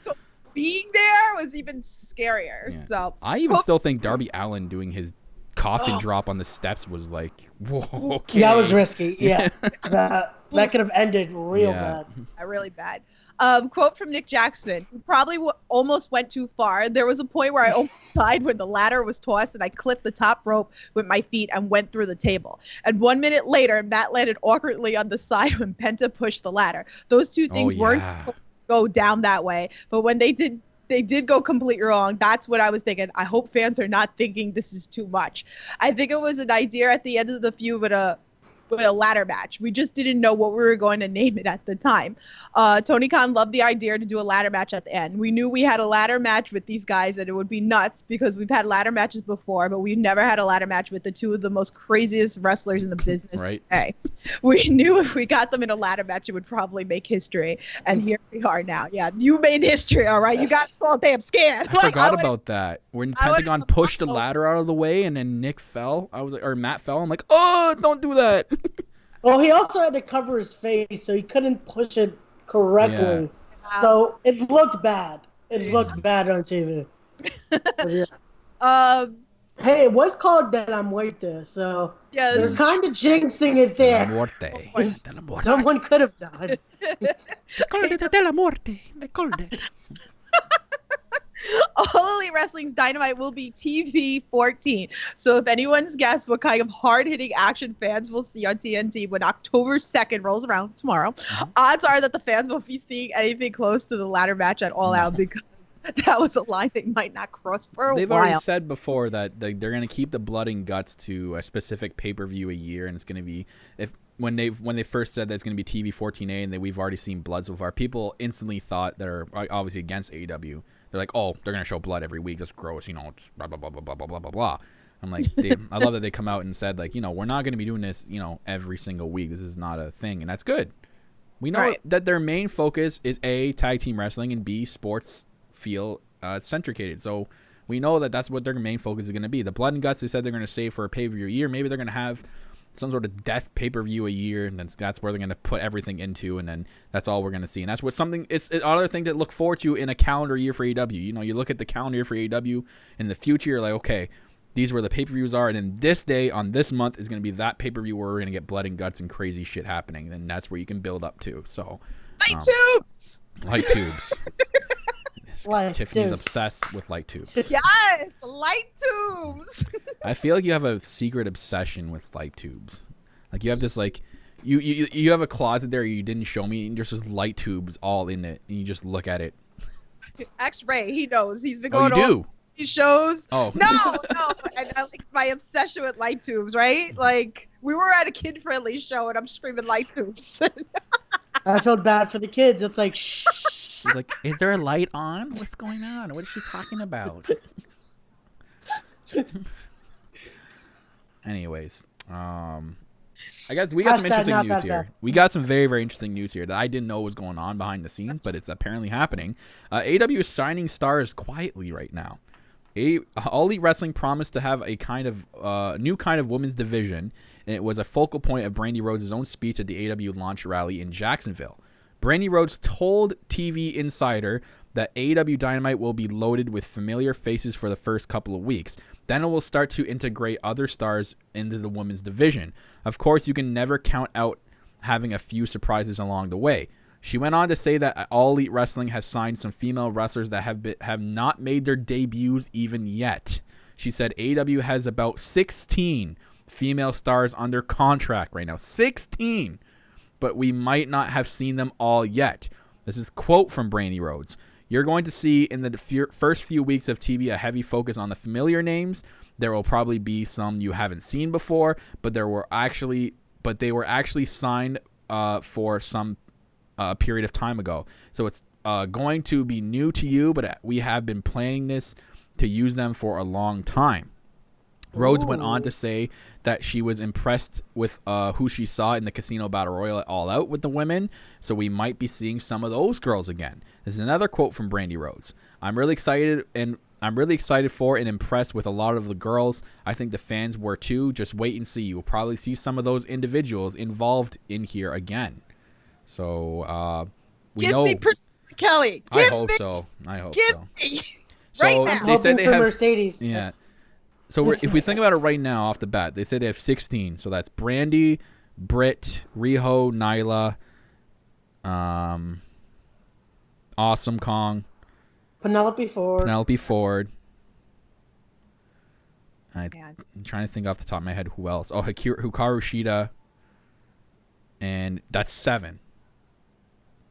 So being there was even scarier. Yeah. So I even still think Darby Allin doing his coffin drop on the steps was like, whoa, okay. That was risky. Yeah. that could have ended real bad. Really bad. Quote from Nick Jackson, who probably almost went too far. There was a point where I almost died when the ladder was tossed and I clipped the top rope with my feet and went through the table. And 1 minute later, Matt landed awkwardly on the side when Penta pushed the ladder. Those two things weren't supposed to go down that way. But when they did go completely wrong. That's what I was thinking. I hope fans are not thinking this is too much. I think it was an idea at the end of the feud with a with a ladder match. We just didn't know what we were going to name it at the time. Tony Khan loved the idea to do a ladder match at the end. We knew we had a ladder match with these guys and it would be nuts because we've had ladder matches before, but we've never had a ladder match with the two of the most craziest wrestlers in the business. Right. Today. We knew if we got them in a ladder match, it would probably make history. And here we are now. Yeah, you made history, all right? You got all damn scared. I forgot about that. When Pentagon pushed the ladder out of the way and then Nick fell, Matt fell. I'm like, oh, don't do that. Well, he also had to cover his face, so he couldn't push it correctly. Yeah. So it looked bad. It looked bad on TV. Hey, it was called De La Muerte, so they're kind of jinxing it there. De La Muerte. Someone could have died. They called it De La Muerte. They called it. All Elite Wrestling's Dynamite will be TV 14. So if anyone's guessed what kind of hard-hitting action fans will see on TNT when October 2nd rolls around tomorrow, odds are that the fans won't be seeing anything close to the ladder match at All Out because that was a line they might not cross for a while. They've already said before that they're going to keep the blood and guts to a specific pay-per-view a year, and it's going to be when they first said that it's going to be TV 14A and that we've already seen blood so far, people instantly thought they're obviously against AEW. They're like, oh, they're going to show blood every week. That's gross. It's blah, blah, blah, blah, blah, blah, blah, blah. I'm like, I love that they come out and said, like, we're not going to be doing this, every single week. This is not a thing. And that's good. We know that their main focus is A, tag team wrestling, and B, sports feel centricated. So we know that that's what their main focus is going to be. The blood and guts, they said they're going to save for a pay-per-view a year. Maybe they're going to have some sort of death pay-per-view a year, and that's where they're going to put everything into, and then that's all we're going to see. And that's what it's another thing to look forward to in a calendar year for AEW. You look at the calendar year for AEW in the future, you're like, okay, these are where the pay-per-views are, and then this day on this month is going to be that pay-per-view where we're going to get blood and guts and crazy shit happening, and that's where you can build up to. So light tubes! Light tubes. Tiffany's obsessed with light tubes. Yes, light tubes. I feel like you have a secret obsession with light tubes. Like you have this you have a closet there you didn't show me, and there's just light tubes all in it, and you just look at it. X-Ray, he knows. He's been going on these shows. Oh. No. And I like my obsession with light tubes, right? Like we were at a kid-friendly show, and I'm screaming light tubes. I felt bad for the kids. It's like, shh. He's like, is there a light on? What's going on? What is she talking about? Anyways, we got some interesting news here. We got some very, very interesting news here that I didn't know was going on behind the scenes, but it's apparently happening. AEW is signing stars quietly right now. All Elite Wrestling promised to have a kind of new kind of women's division, and it was a focal point of Brandy Rhodes' own speech at the AEW launch rally in Jacksonville. Brandy Rhodes told TV Insider that AEW Dynamite will be loaded with familiar faces for the first couple of weeks. Then it will start to integrate other stars into the women's division. Of course, you can never count out having a few surprises along the way. She went on to say that All Elite Wrestling has signed some female wrestlers that have not made their debuts even yet. She said AEW has about 16 female stars under contract right now. 16! But we might not have seen them all yet. This is a quote from Brandy Rhodes. You're going to see in the first few weeks of TV a heavy focus on the familiar names. There will probably be some you haven't seen before, but they were actually signed for some period of time ago. So it's going to be new to you, but we have been planning this to use them for a long time. Rhodes went on to say that she was impressed with who she saw in the Casino Battle Royal at All Out with the women, so we might be seeing some of those girls again. This is another quote from Brandy Rhodes. I'm really excited for and impressed with a lot of the girls. I think the fans were too. Just wait and see. You'll probably see some of those individuals involved in here again. So we know. Give me Priscilla Kelly. I hope so. Give me. So right now. they said they have Mercedes. Yeah. So if we think about it right now off the bat, they said they have 16. So that's Brandy, Britt, Rijo, Nyla, Awesome Kong, Penelope Ford. I'm trying to think off the top of my head who else. Oh, Hikaru Shida. And that's 7.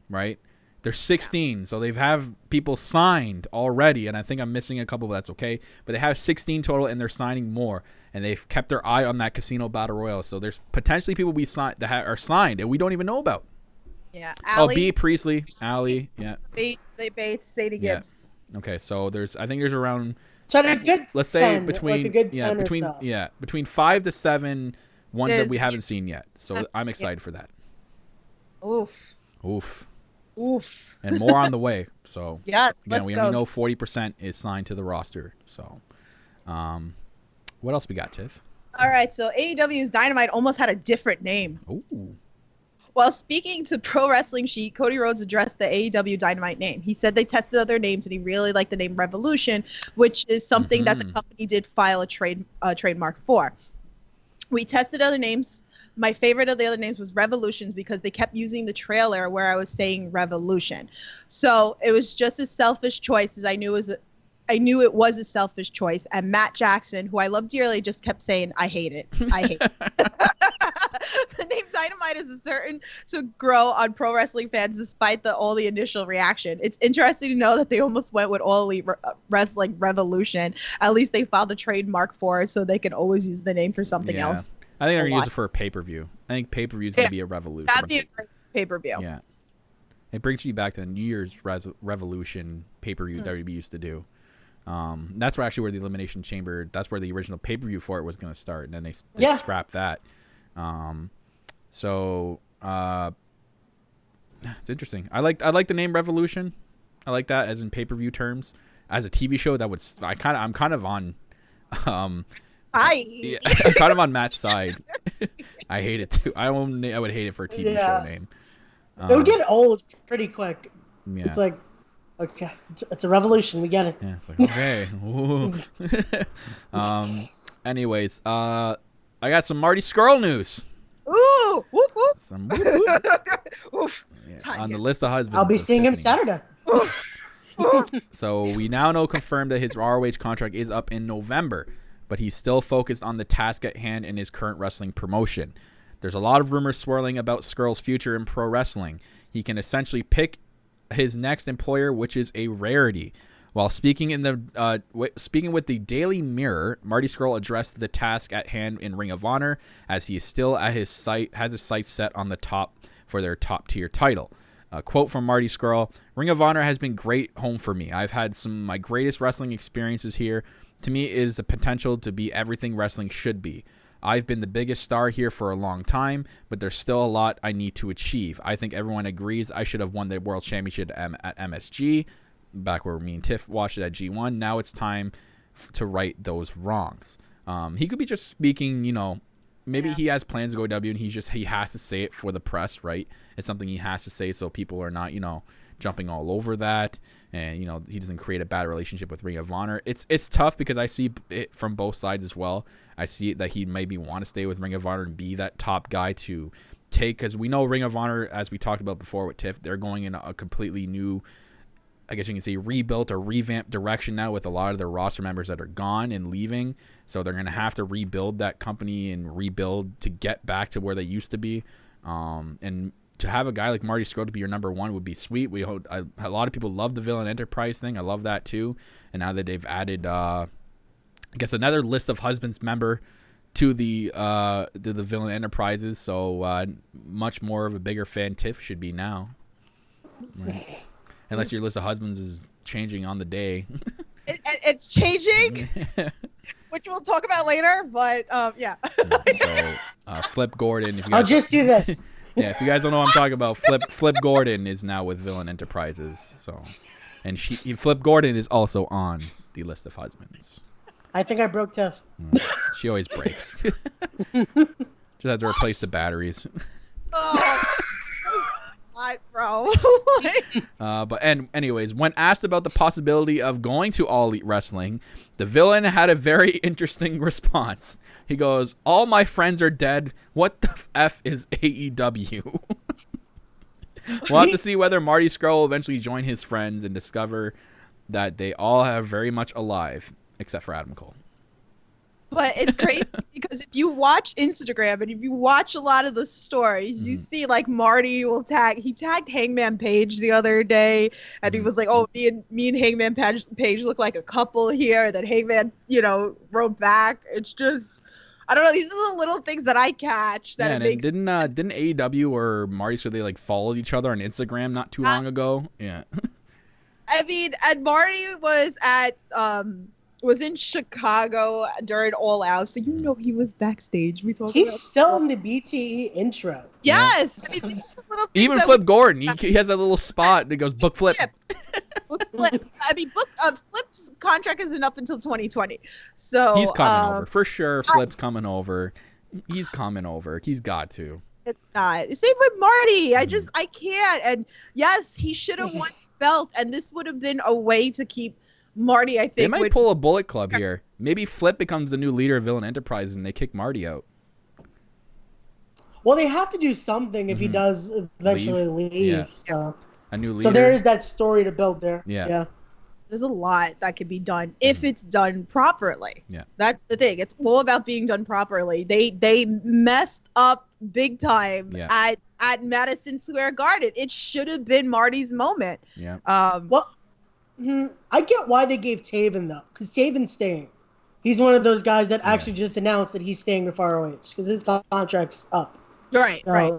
Right? There's 16, so they've have people signed already, and I think I'm missing a couple, but that's okay. But they have 16 total, and they're signing more, and they've kept their eye on that Casino Battle Royal. So there's potentially people that are signed, and we don't even know about. Yeah, Allie, B. Priestley, Allie, yeah. Bates, Sadie Gibbs. Yeah. Okay, so I think there's around. So there's good. Let's say 10, between like a good 10 between 5 to 7 ones that we haven't seen yet. So I'm excited for that. Oof. And more on the way. So yeah, again, we only know 40% is signed to the roster. So, what else we got, Tiff? All right, so AEW's Dynamite almost had a different name. Ooh. While speaking to Pro Wrestling Sheet, Cody Rhodes addressed the AEW Dynamite name. He said they tested other names and he really liked the name Revolution, which is something that the company did file a trademark for. We tested other names. My favorite of the other names was Revolutions because they kept using the trailer where I was saying Revolution. So it was just a selfish choice, as I knew it was a selfish choice. And Matt Jackson, who I love dearly, just kept saying, I hate it. I hate it. The name Dynamite is certain to grow on pro wrestling fans despite all the initial reaction. It's interesting to know that they almost went with All Elite Wrestling Revolution. At least they filed a trademark for it so they can always use the name for something else. I think they're going to use it for a pay-per-view. I think pay-per-view is going to be a Revolution. That'd be a great pay-per-view. Yeah. It brings you back to the New Year's Revolution pay-per-view that we used to do. That's where the Elimination Chamber, that's where the original pay-per-view for it was going to start, and then they scrapped that. So it's interesting. I like the name Revolution. I like that as in pay-per-view terms. As a TV show, I'm kind of on I'm kind of on Matt's side. I hate it too. I would hate it for a TV show name. It would get old pretty quick. Yeah. It's like, okay, it's a revolution. We get it. Yeah, it's like, okay. Anyways, I got some Marty Scurll news. Ooh, whoop whoop. Some whoop whoop. Oof. Yeah, on the list of husbands. I'll be seeing him Saturday. So we now know confirmed that his ROH contract is up in November, but he's still focused on the task at hand in his current wrestling promotion. There's a lot of rumors swirling about Scurll's future in pro wrestling. He can essentially pick his next employer, which is a rarity. While speaking with the Daily Mirror, Marty Scurll addressed the task at hand in Ring of Honor, as he is still at his sights set on the top for their top tier title. A quote from Marty Scurll: "Ring of Honor has been great home for me. I've had some of my greatest wrestling experiences here. To me, it is a potential to be everything wrestling should be. I've been the biggest star here for a long time, but there's still a lot I need to achieve. I think everyone agrees I should have won the World Championship at MSG, back where me and Tiff watched it at G1. Now it's time to right those wrongs." He could be just speaking, maybe he has plans to go W, and he has to say it for the press, right? It's something he has to say so people are not, jumping all over that, and he doesn't create a bad relationship with Ring of Honor. It's tough because I see it from both sides as well. I see that he maybe want to stay with Ring of Honor and be that top guy to take, because we know Ring of Honor, as we talked about before with Tiff, they're going in a completely new, I guess you can say, rebuilt or revamped direction now with a lot of their roster members that are gone and leaving. So they're going to have to rebuild that company and rebuild to get back to where they used to be. And to have a guy like Marty Scurll to be your number one would be sweet. A lot of people love the Villain Enterprise thing. I love that too. And now that they've added, I guess, another list of husbands member to the Villain Enterprises, so much more of a bigger fan Tiff should be now. Right. Unless your list of husbands is changing on the day. It's changing, which we'll talk about later, but yeah. So Flip Gordon. If you guys I'll just do this. Yeah, if you guys don't know what I'm talking about, Flip Gordon is now with Villain Enterprises. So, and Flip Gordon is also on the list of husbands. I think I broke Tiff. She always breaks. Just have to replace the batteries. Bro. But anyways, when asked about the possibility of going to All Elite Wrestling, the Villain had a very interesting response. He goes, "All my friends are dead. What the F is AEW?" We'll have to see whether Marty Scurll will eventually join his friends and discover that they all are very much alive, except for Adam Cole. But it's crazy because if you watch Instagram and if you watch a lot of the stories, you see like Marty will he tagged Hangman Page the other day, and he was like, "Oh, me and Hangman Page look like a couple here." That Hangman, wrote back. It's just, I don't know. These are the little things that I catch. That and didn't AEW or Marty so they like followed each other on Instagram not too long ago? Yeah. I mean, and Marty was at was in Chicago during All Out, so he was backstage. He's still in the BTE intro. Yes, I mean, these little things even Flip Gordon, he has that little spot that goes book Flip. Book Flip. I mean, Flip's contract isn't up until 2020, so he's coming over for sure. Flip's coming over. He's coming over. He's got to. It's not. Same with Marty. I can't. And yes, he should have won the belt, and this would have been a way to keep Marty, I think. They might pull a Bullet Club here. Maybe Flip becomes the new leader of Villain Enterprises and they kick Marty out. Well, they have to do something if he does eventually leave. Yeah. So. A new leader. So there is that story to build there. Yeah. There's a lot that could be done if it's done properly. Yeah. That's the thing. It's all about being done properly. They messed up big time at Madison Square Garden. It should have been Marty's moment. Yeah. I get why they gave Taven though, because Taven's staying. He's one of those guys that actually just announced that he's staying with ROH because his contract's up. Right, so, right.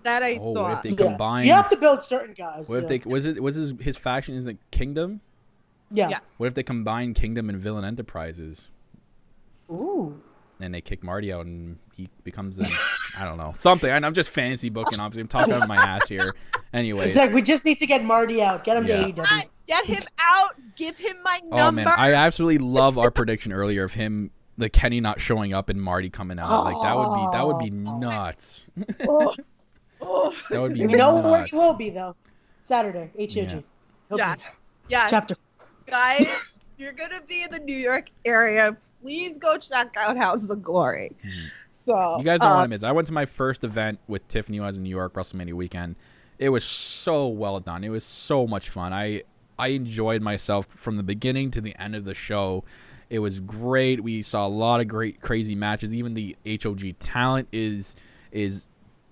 That I saw. What if they combine? You have to build certain guys. What if they was his faction is like Kingdom? Yeah. What if they combine Kingdom and Villain Enterprises? Ooh. And they kick Marty out and he becomes I don't know, something. I'm just fantasy booking. Obviously, I'm talking out of my ass here. Anyways, it's like we just need to get Marty out. Get him to AEW. Get him out. Give him my number. Oh man, I absolutely love our prediction earlier of him, like Kenny not showing up and Marty coming out. Like that would be nuts. That would be. You know where he will be though. Saturday, HOG. Yeah. Chapter. Guys, you're gonna be in the New York area. Please go check out House of Glory. So you guys don't want to miss. I went to my first event with Tiffany when I was in New York, WrestleMania weekend. It was so well done. It was so much fun. I enjoyed myself from the beginning to the end of the show. It was great. We saw a lot of great, crazy matches. Even the HOG talent is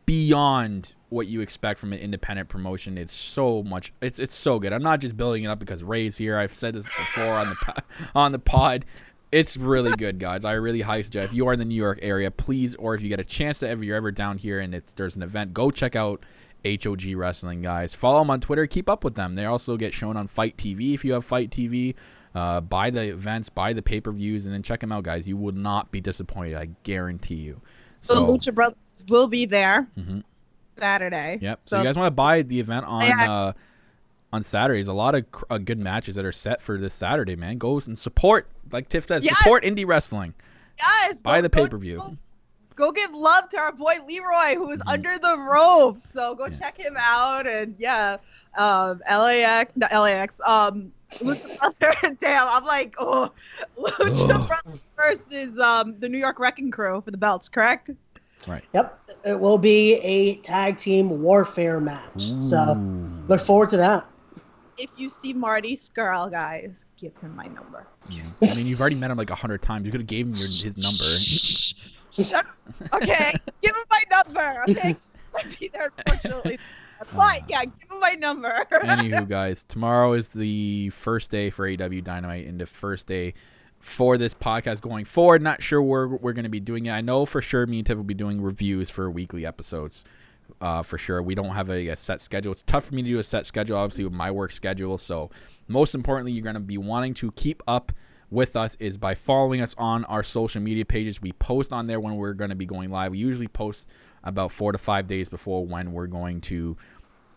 beyond what you expect from an independent promotion. It's so much. It's so good. I'm not just building it up because Ray's here. I've said this before on the pod. It's really good, guys. I really highly suggest if you are in the New York area, please, or if you get a chance to you're ever down here and there's an event, go check out HOG Wrestling, guys. Follow them on Twitter. Keep up with them. They also get shown on Fight TV if you have Fight TV. Buy the events, buy the pay-per-views, and then check them out, guys. You will not be disappointed. I guarantee you. So the Lucha Brothers will be there Saturday. Yep. So you guys want to buy the event on Saturday? There's a lot of good matches that are set for this Saturday, man. Go and support, like Tiff says, support indie wrestling. Yes. Buy the pay-per-view. Go give love to our boy Leroy, who is under the ropes. So go check him out. And LAX, Lucha Brothers. Damn, I'm like, Lucha Brothers versus the New York Wrecking Crew for the belts, correct? Right. Yep. It will be a tag team warfare match. Ooh. So look forward to that. If you see Marty Skrull, guys, give him my number. Yeah. I mean, you've already met him like 100 times. You could have gave him his number. Shut up. Okay, give him my number. Okay, I'll be there, unfortunately. But yeah, give him my number. Anywho, guys, tomorrow is the first day for AEW Dynamite and the first day for this podcast going forward. Not sure where we're going to be doing it. I know for sure me and Tiff will be doing reviews for weekly episodes. For sure. We don't have a set schedule. It's tough for me to do a set schedule, obviously, with my work schedule. So most importantly, you're going to be wanting to keep up with us is by following us on our social media pages. We post on there when we're going to be going live. We usually post about 4 to 5 days before when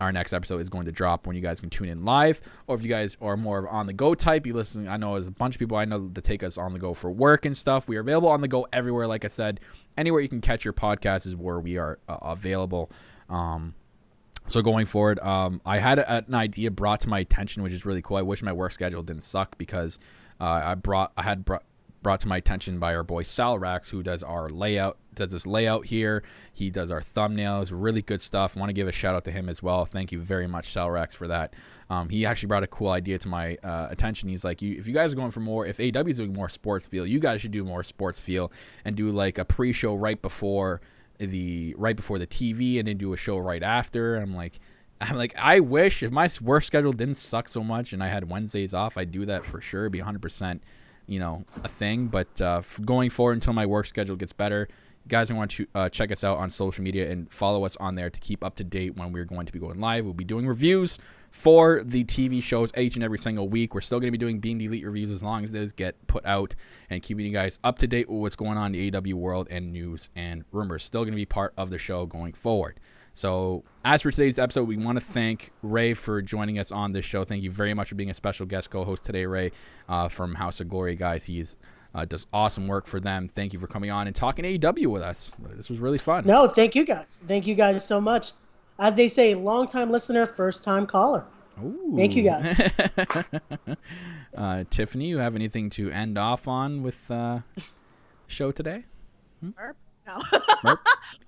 our next episode is going to drop, when you guys can tune in live. Or if you guys are more of on the go type, you listen. I know there's a bunch of people I know that take us on the go for work and stuff. We are available on the go everywhere. Like I said, anywhere you can catch your podcast is where we are available. So going forward, I had an idea brought to my attention, which is really cool. I wish my work schedule didn't suck because I had brought to my attention by our boy Sal Rax, who does our layout, does this layout here. He does our thumbnails, really good stuff. I want to give a shout out to him as well. Thank you very much, Sal Rax, for that. He actually brought a cool idea to my attention. He's like, if you guys are going for more, if AEW is doing more sports feel, you guys should do more sports feel and do like a pre-show right before the TV and then do a show right after. I'm like, I wish if my work schedule didn't suck so much and I had Wednesdays off, I'd do that for sure. It'd be 100%, a thing. But going forward until my work schedule gets better, you guys want to check us out on social media and follow us on there to keep up to date when we're going to be going live. We'll be doing reviews for the TV shows each and every single week. We're still going to be doing Being the Elite reviews as long as those get put out and keeping you guys up to date with what's going on in the AEW world and news and rumors. Still going to be part of the show going forward. So as for today's episode, we want to thank Ray for joining us on this show. Thank you very much for being a special guest co-host today, Ray, from House of Glory, guys. He's does awesome work for them. Thank you for coming on and talking AEW with us. This was really fun. No, thank you guys. Thank you guys so much. As they say, long-time listener, first-time caller. Ooh. Thank you guys. Tiffany, you have anything to end off on with show today? No.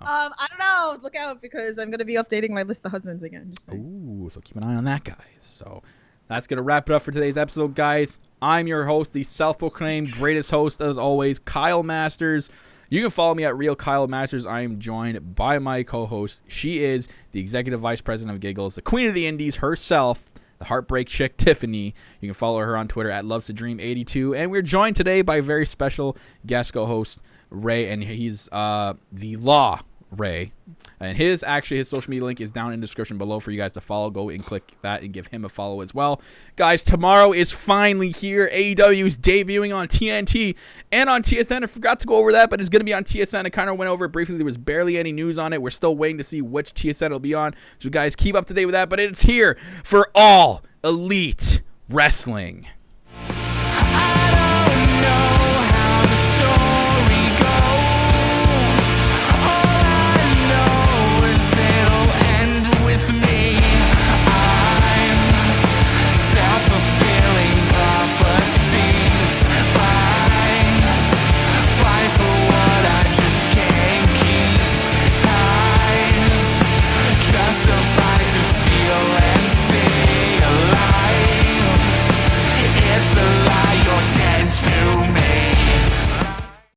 I don't know. Look out, because I'm going to be updating my list of husbands again. Ooh, so keep an eye on that, guys. So that's going to wrap it up for today's episode, guys. I'm your host, the self-proclaimed greatest host, as always, Kyle Masters. You can follow me at Real Kyle Masters. I am joined by my co-host. She is the Executive Vice President of Giggles, the Queen of the Indies herself, the Heartbreak Chick, Tiffany. You can follow her on Twitter at LovesToDream82. And we're joined today by a very special guest co-host, Ray, and he's the Law Ray. And his social media link is down in the description below for you guys to follow. Go and click that and give him a follow as well. Guys, tomorrow is finally here. AEW is debuting on TNT and on TSN. I forgot to go over that, but it's going to be on TSN. I kind of went over it briefly. There was barely any news on it. We're still waiting to see which TSN it'll be on. So guys, keep up to date with that. But it's here for All Elite Wrestling.